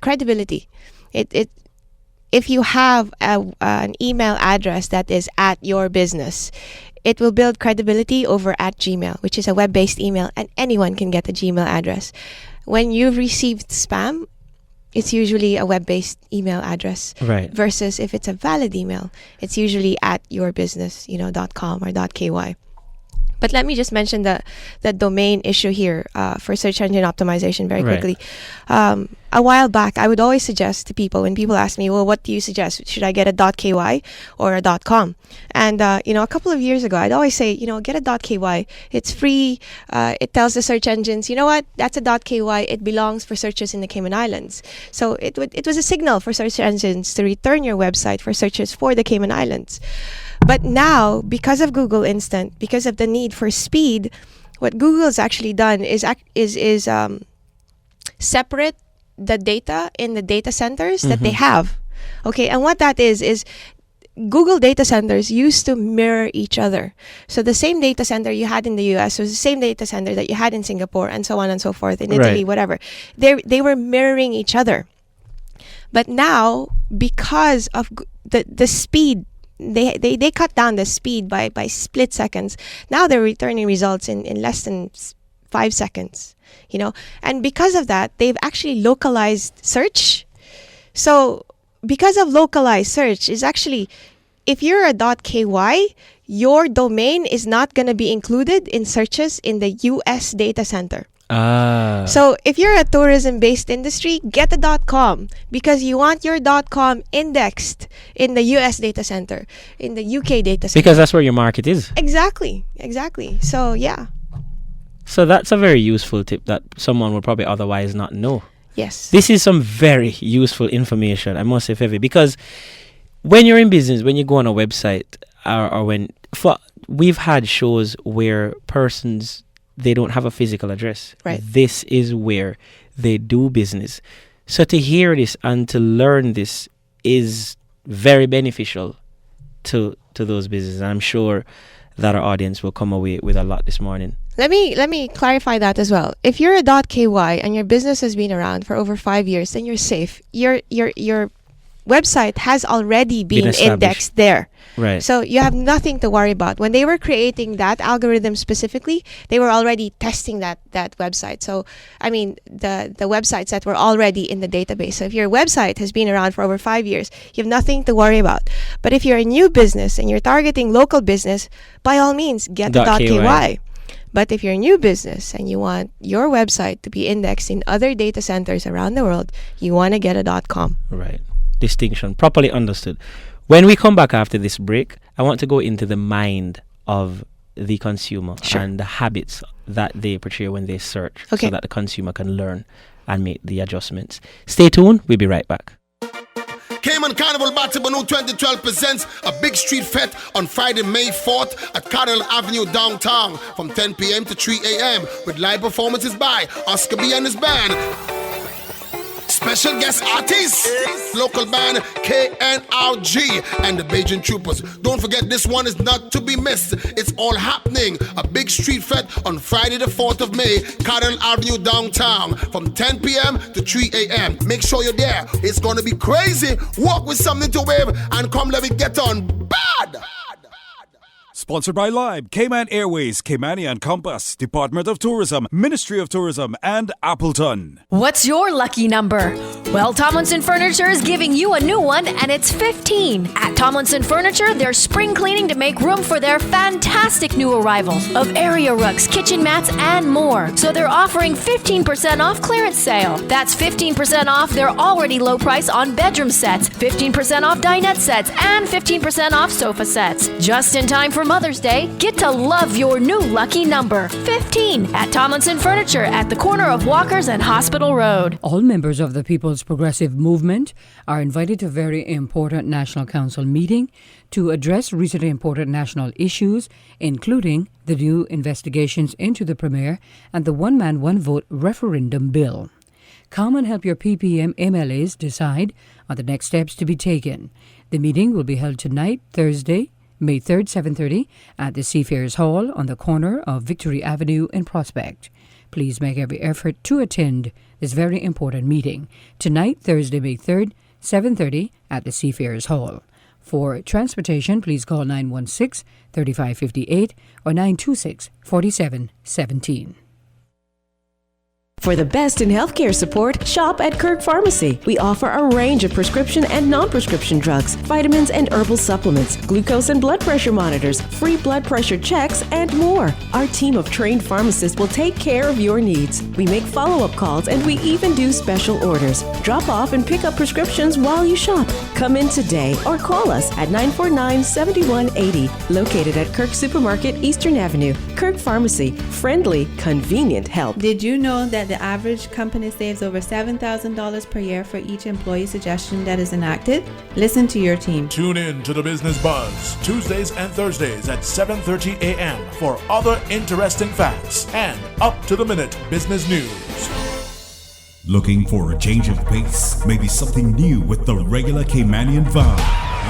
credibility. If you have an email address that is at your business, it will build credibility over at Gmail, which is a web-based email, and anyone can get a Gmail address. When you've received spam, it's usually a web-based email address. Right. Versus if it's a valid email, it's usually at your business, .com or .ky. But let me just mention the domain issue here for search engine optimization very Right. quickly. A while back, I would always suggest to people, when people ask me, well, what do you suggest? Should I get a .ky or a .com? And, a couple of years ago, I'd always say, get a .ky. It's free. It tells the search engines, you know what? That's a .ky. It belongs for searches in the Cayman Islands. So it was a signal for search engines to return your website for searches for the Cayman Islands. But now, because of Google Instant, because of the need for speed, what Google's actually done is separate the data in the data centers that they have. Okay, and what that is Google data centers used to mirror each other. So the same data center you had in the US was the same data center that you had in Singapore, and so on and so forth, in Italy, whatever. They were mirroring each other. But now, because of the speed, they cut down the speed by split seconds. Now they're returning results in less than 5 seconds, and because of that, they've actually localized search. So because of localized search, is actually, if you're a .ky, your domain is not going to be included in searches in the US data center. So if you're a tourism-based industry, get a .com, because you want your .com indexed in the US data center, in the UK data center. Because that's where your market is. Exactly. So, yeah. So that's a very useful tip that someone would probably otherwise not know. Yes. This is some very useful information, I must say, Fevi, because when you're in business, when you go on a website, or when we've had shows where persons, they don't have a physical address. Right. This is where they do business. So to hear this and to learn this is very beneficial to those businesses. I'm sure that our audience will come away with a lot this morning. Let me clarify that as well. If you're a .ky and your business has been around for over 5 years, then you're safe. Your website has already been indexed there. Right. So you have nothing to worry about. When they were creating that algorithm specifically, they were already testing that website. So, I mean, the websites that were already in the database. So if your website has been around for over 5 years, you have nothing to worry about. But if you're a new business and you're targeting local business, by all means, get the .ky. But if you're a new business and you want your website to be indexed in other data centers around the world, you want to get a .com. Right. Distinction properly understood. When we come back after this break, I want to go into the mind of the consumer and the habits that they portray when they search, so that the consumer can learn and make the adjustments. Stay tuned. We'll be right back. Cayman Carnival Batibanu 2012 presents a big street fete on Friday, May 4th at Cardinal Avenue downtown from 10 p.m. to 3 a.m. with live performances by Oscar B and his band. Special guest artists, local band KNRG and the Bajan Troopers. Don't forget, this one is not to be missed. It's all happening. A big street fete on Friday the 4th of May, Cardinal Avenue downtown from 10 p.m. to 3 a.m. Make sure you're there. It's going to be crazy. Walk with something to wave and come let me get on bad. Sponsored by Lime, Cayman Airways, Caymanian Compass, Department of Tourism, Ministry of Tourism, and Appleton. What's your lucky number? Well, Tomlinson Furniture is giving you a new one, and it's 15. At Tomlinson Furniture, they're spring cleaning to make room for their fantastic new arrivals of area rugs, kitchen mats, and more. So they're offering 15% off clearance sale. That's 15% off their already low price on bedroom sets, 15% off dinette sets, and 15% off sofa sets. Just in time for Mother's Day, get to love your new lucky number, 15, at Tomlinson Furniture at the corner of Walkers and Hospital Road. All members of the People's Progressive Movement are invited to a very important National Council meeting to address recently important national issues, including the new investigations into the Premier and the One Man, One Vote referendum bill. Come and help your PPM MLAs decide on the next steps to be taken. The meeting will be held tonight, Thursday, May 3rd, 7:30 at the Seafarers Hall on the corner of Victory Avenue in Prospect. Please make every effort to attend this very important meeting. Tonight, Thursday, May 3rd, 7:30 at the Seafarers Hall. For transportation, please call 916-3558 or 926-4717. For the best in healthcare support, shop at Kirk Pharmacy. We offer a range of prescription and non-prescription drugs, vitamins and herbal supplements, glucose and blood pressure monitors, free blood pressure checks, and more. Our team of trained pharmacists will take care of your needs. We make follow-up calls and we even do special orders. Drop off and pick up prescriptions while you shop. Come in today or call us at 949-7180, located at Kirk Supermarket, Eastern Avenue. Kirk Pharmacy, friendly, convenient help. Did you know that the average company saves over $7,000 per year for each employee suggestion that is enacted? Listen to your team. Tune in to the Business Buzz Tuesdays and Thursdays at 7:30 a.m. for other interesting facts and up-to-the-minute business news. Looking for a change of pace? Maybe something new with the regular Caymanian vibe?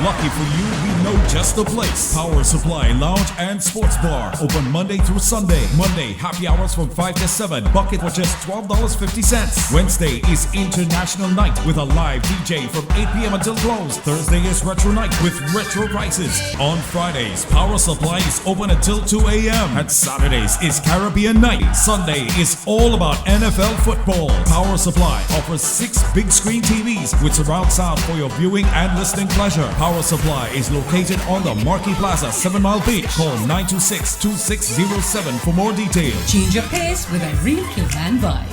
Lucky for you, we know just the place. Power Supply Lounge and Sports Bar. Open Monday through Sunday. Monday, happy hours from 5 to 7. Bucket for just $12.50. Wednesday is International Night with a live DJ from 8 p.m. until close. Thursday is Retro Night with retro prices. On Fridays, Power Supply is open until 2 a.m. And Saturdays is Caribbean Night. Sunday is all about NFL football. Power Supply offers 6 big screen TVs with surround sound for your viewing and listening pleasure. Power Supply is located on the Marquee Plaza, 7 Mile Beach. Call 926-2607 for more details. Change your pace with a real Cayman vibe.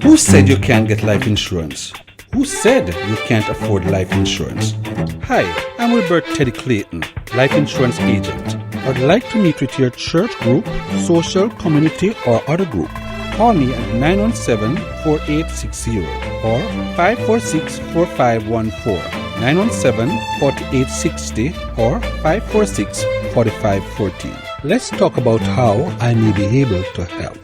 Who said you can't get life insurance? Who said you can't afford life insurance? Hi, I'm Wilbert Teddy Clayton, life insurance agent. I'd like to meet with your church group, social, community, or other group. Call me at 917-4860 or 546-4514. 917-4860 or 546-4514. Let's talk about how I may be able to help.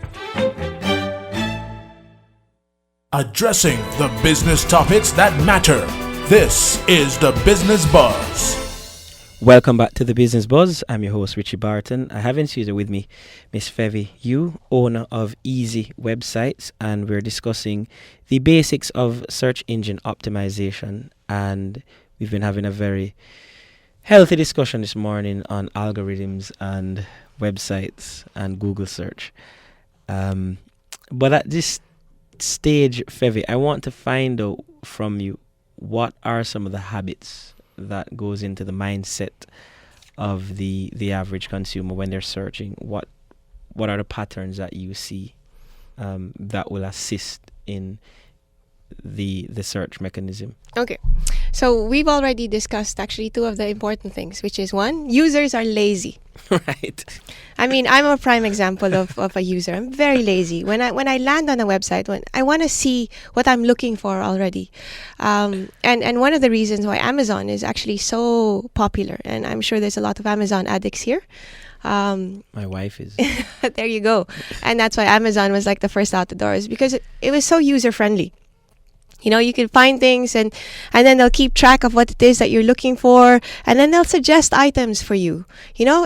Addressing the business topics that matter. This is the Business Buzz. Welcome back to the Business Buzz. I'm your host, Richie Barton. I have in studio with me Miss Fevi Yu, owner of Easy Websites, and we're discussing the basics of search engine optimization. And we've been having a very healthy discussion this morning on algorithms and websites and Google search. But at this stage, Fevi, I want to find out from you, what are some of the habits that goes into the mindset of the average consumer when they're searching? What are the patterns that you see that will assist in the search mechanism? Okay, so we've already discussed actually two of the important things, which is one, users are lazy. Right. I mean, I'm a prime example of a user. I'm very lazy. When I land on a website, when I want to see what I'm looking for already, and one of the reasons why Amazon is actually so popular, and I'm sure there's a lot of Amazon addicts here. My wife is. There you go. And that's why Amazon was like the first out the doors, because it was so user friendly. You know, you can find things and then they'll keep track of what it is that you're looking for, and then they'll suggest items for you. You know,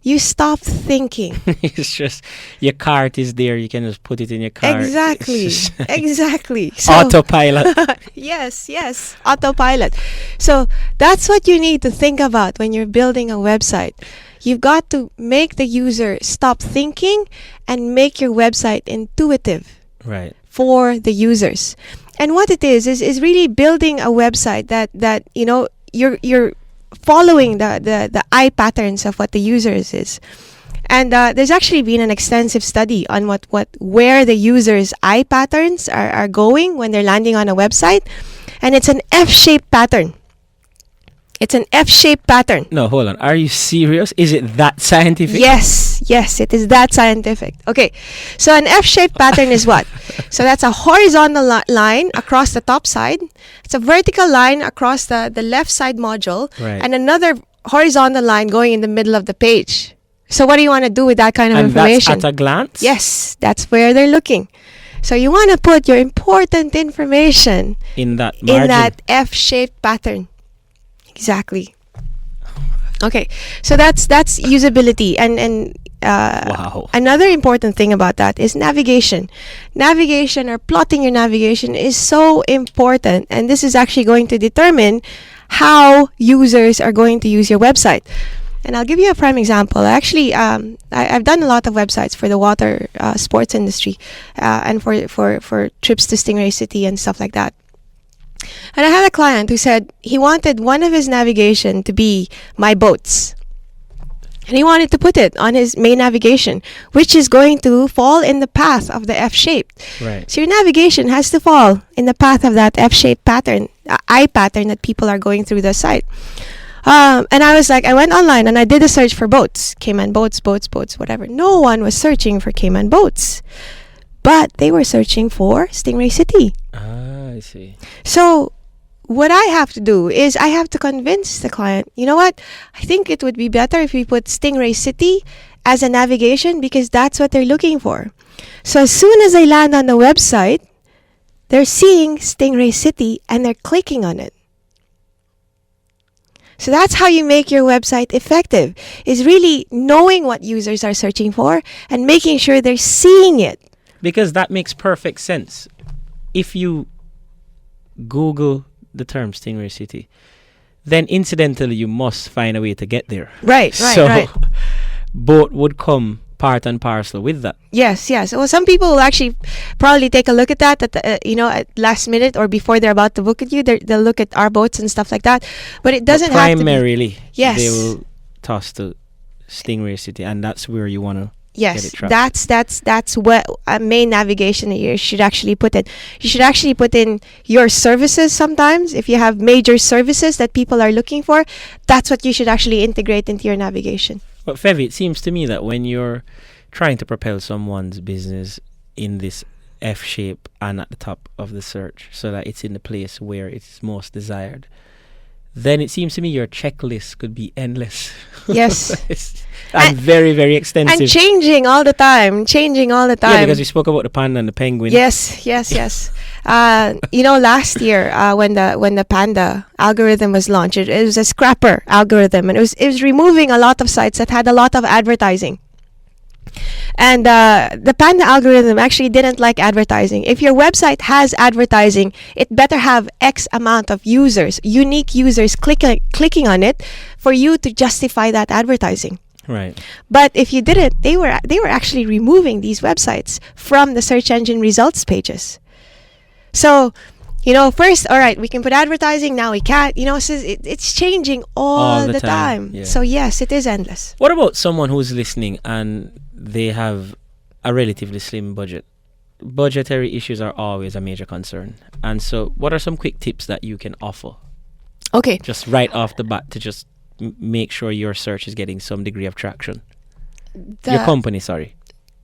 you stop thinking. It's just your cart is there. You can just put it in your cart. Exactly. Exactly. So, autopilot. Yes. Autopilot. So that's what you need to think about when you're building a website. You've got to make the user stop thinking and make your website intuitive. Right. For the users. And what it is really building a website that you know you're following the eye patterns of what the users is. And there's actually been an extensive study on where the users' eye patterns are going when they're landing on a website, and it's an F-shaped pattern. It's an F-shaped pattern. No, hold on. Are you serious? Is it that scientific? Yes, it is that scientific. Okay, so an F-shaped pattern is what? So that's a horizontal line across the top side. It's a vertical line across the left side module, right, and another horizontal line going in the middle of the page. So what do you want to do with that kind of information? That's at a glance? Yes, that's where they're looking. So you want to put your important information in that margin, in that F-shaped pattern. Exactly. Okay, so that's usability, and wow. Another important thing about that is navigation. Navigation, or plotting your navigation, is so important, and this is actually going to determine how users are going to use your website. And I'll give you a prime example. Actually, I've done a lot of websites for the water sports industry, and for trips to Stingray City and stuff like that. And I had a client who said he wanted one of his navigation to be my boats. And he wanted to put it on his main navigation, which is going to fall in the path of the F-shape. Right. So your navigation has to fall in the path of that F-shaped pattern, eye pattern that people are going through the site. And I was like, I went online and I did a search for boats, Cayman boats, whatever. No one was searching for Cayman boats, but they were searching for Stingray City. I see. So what I have to do is I have to convince the client, you know what? I think it would be better if we put Stingray City as a navigation, because that's what they're looking for. So as soon as they land on the website, they're seeing Stingray City and they're clicking on it. So that's how you make your website effective, is really knowing what users are searching for and making sure they're seeing it. Because that makes perfect sense. If you Google the term Stingray City, then incidentally you must find a way to get there. Right. So boat would come part and parcel with that. Yes. Well, some people will actually probably take a look at that at last minute or before they're about to book at you. They'll look at our boats and stuff like that. But it doesn't have to be. Primarily, yes, they will toss to Stingray City, and that's where you want to. Yes, that's what a main navigation you should actually put in. You should actually put in your services sometimes. If you have major services that people are looking for, that's what you should actually integrate into your navigation. But Fevi, it seems to me that when you're trying to propel someone's business in this F shape and at the top of the search so that it's in the place where it's most desired, then it seems to me your checklist could be endless. Yes. and very, very extensive. And changing all the time. Yeah, because we spoke about the panda and the penguin. Yes. Last year when the panda algorithm was launched, it was a scrapper algorithm, and it was removing a lot of sites that had a lot of advertising. And the panda algorithm actually didn't like advertising. If your website has advertising, it better have X amount of users, unique users clicking on it for you to justify that advertising. Right. But if you didn't, they were actually removing these websites from the search engine results pages. So, first, all right, we can put advertising, now we can't. So it's changing all the time. Yeah. So yes, it is endless. What about someone who's listening and they have a relatively slim budget? Budgetary issues are always a major concern. And so what are some quick tips that you can offer? Okay. Just right off the bat to just make sure your search is getting some degree of traction. Your company, sorry.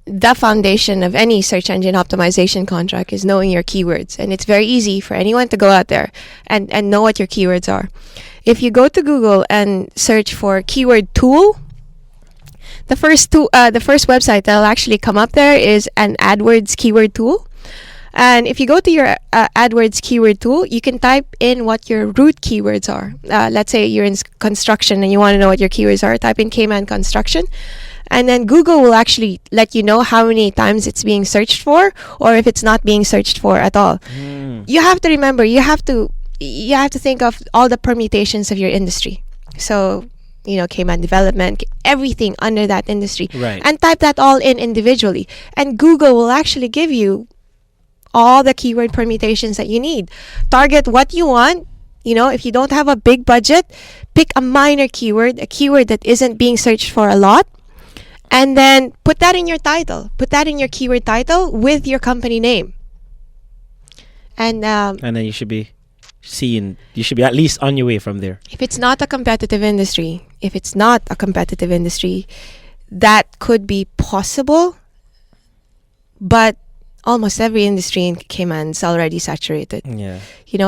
The foundation of any search engine optimization contract is knowing your keywords. And it's very easy for anyone to go out there and know what your keywords are. If you go to Google and search for keyword tool, the first website that'll actually come up there is an AdWords keyword tool. And if you go to your AdWords keyword tool, you can type in what your root keywords are. Let's say you're in construction and you want to know what your keywords are. Type in Cayman construction. And then Google will actually let you know how many times it's being searched for, or if it's not being searched for at all. You have to remember, you have to think of all the permutations of your industry. So, Cayman development, everything under that industry. Right. And type that all in individually. And Google will actually give you all the keyword permutations that you need. Target what you want. If you don't have a big budget, pick a minor keyword, a keyword that isn't being searched for a lot. And then put that in your title. Put that in your keyword title with your company name. And then you should be at least on your way from there. If it's not a competitive industry, that could be possible. But almost every industry in Cayman is already saturated. Yeah.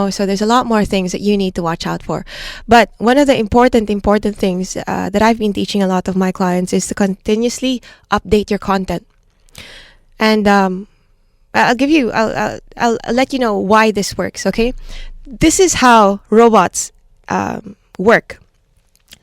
So there's a lot more things that you need to watch out for. But one of the important things that I've been teaching a lot of my clients is to continuously update your content. And I'll let you know why this works, okay? This is how robots work.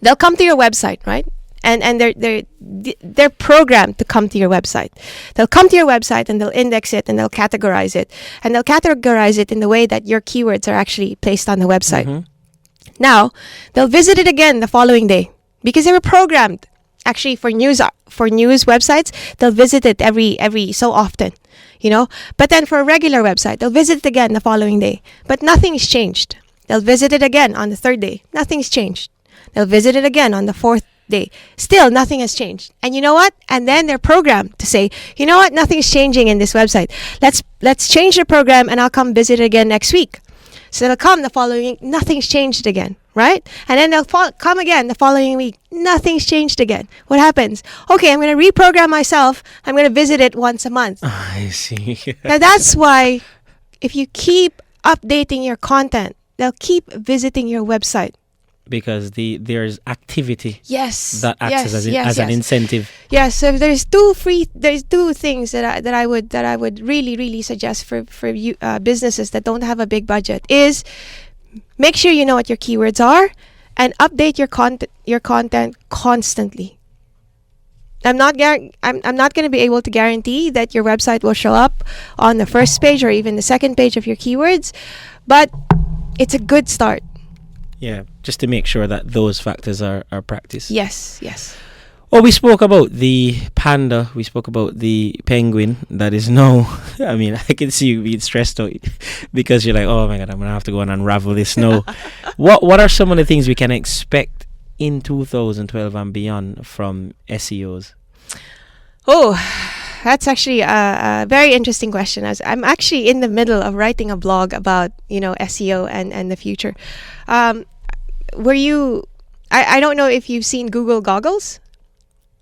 They'll come to your website, right? And they're programmed to come to your website. They'll come to your website and they'll index it and they'll categorize it. And they'll categorize it in the way that your keywords are actually placed on the website. Mm-hmm. Now, they'll visit it again the following day because they were programmed. Actually, for news websites, they'll visit it every so often, But then for a regular website, they'll visit it again the following day. But nothing's changed. They'll visit it again on the third day. Nothing's changed. They'll visit it again on the fourth day. Still, nothing has changed. And you know what? And then they're programmed to say, you know what? Nothing's changing in this website. Let's change the program and I'll come visit it again next week. So they'll come the following week. Nothing's changed again, right? And then they'll come again the following week. Nothing's changed again. What happens? Okay, I'm going to reprogram myself. I'm going to visit it once a month. I see. Now that's why if you keep updating your content, they'll keep visiting your website. Because there's activity that acts as an incentive. Yes, so there's two things that I would really suggest for you businesses that don't have a big budget is make sure you know what your keywords are and update your content constantly. I'm not going to be able to guarantee that your website will show up on the first page or even the second page of your keywords, but it's a good start. Yeah, just to make sure that those factors are practiced. Yes. Well, we spoke about the panda. We spoke about the penguin. That is I can see you being stressed out because you're like, oh my God, I'm going to have to go and unravel this. No. What are some of the things we can expect in 2012 and beyond from SEOs? Oh, that's actually a very interesting question. As I'm actually in the middle of writing a blog about SEO and the future. I don't know if you've seen Google goggles.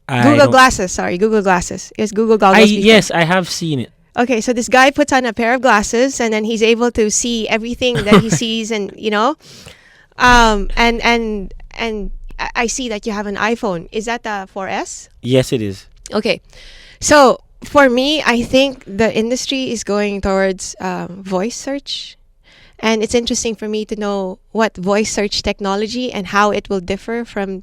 Google Glasses. It's Google goggles. Yes, I have seen it. Okay, so this guy puts on a pair of glasses and then he's able to see everything that he sees, and And I see that you have an iPhone. Is that the 4S? Yes, it is. Okay. So for me, I think the industry is going towards voice search. And it's interesting for me to know what voice search technology and how it will differ from,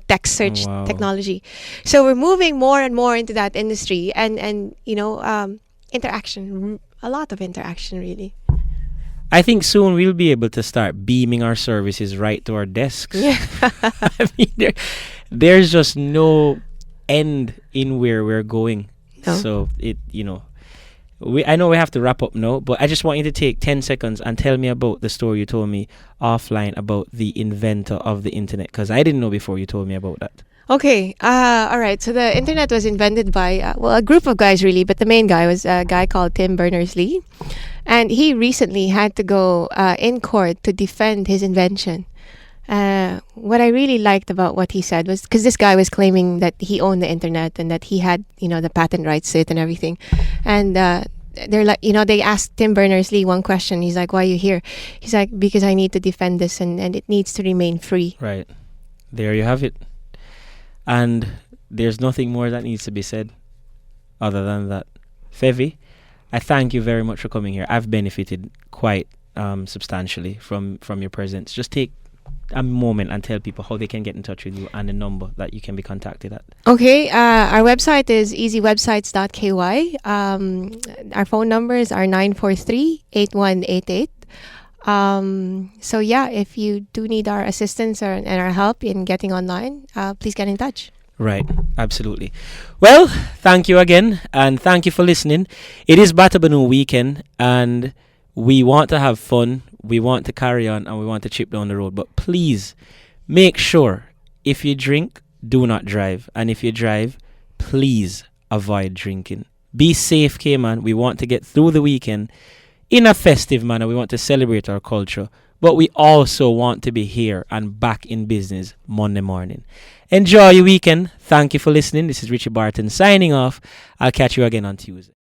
text search technology. So we're moving more and more into that industry and interaction, a lot of interaction, really. I think soon we'll be able to start beaming our services right to our desks. Yeah. I mean, there's just no end in where we're going. No. So I know we have to wrap up now, but I just want you to take 10 seconds and tell me about the story you told me offline about the inventor of the internet, because I didn't know before you told me about that. Okay. All right. So the internet was invented by, a group of guys, really, but the main guy was a guy called Tim Berners-Lee. And he recently had to go in court to defend his invention. What I really liked about what he said was, because this guy was claiming that he owned the internet and that he had, the patent rights to it and everything. And they're like, they asked Tim Berners-Lee one question. He's like, why are you here? He's like, because I need to defend this and it needs to remain free. Right. There you have it. And there's nothing more that needs to be said other than that. Fevi, I thank you very much for coming here. I've benefited quite substantially from your presence. Just take a moment and tell people how they can get in touch with you and the number that you can be contacted at. Okay, our website is easywebsites.ky. Our phone numbers are 943-8188. So yeah, if you do need our assistance and our help in getting online, please get in touch. Right, absolutely. Well, thank you again, and thank you for listening. It is Batabanu weekend, and we want to have fun, we want to carry on, and we want to chip down the road. But please, make sure, if you drink, do not drive. And if you drive, please avoid drinking. Be safe, Cayman. We want to get through the weekend in a festive manner. We want to celebrate our culture. But we also want to be here and back in business Monday morning. Enjoy your weekend. Thank you for listening. This is Richie Barton signing off. I'll catch you again on Tuesday.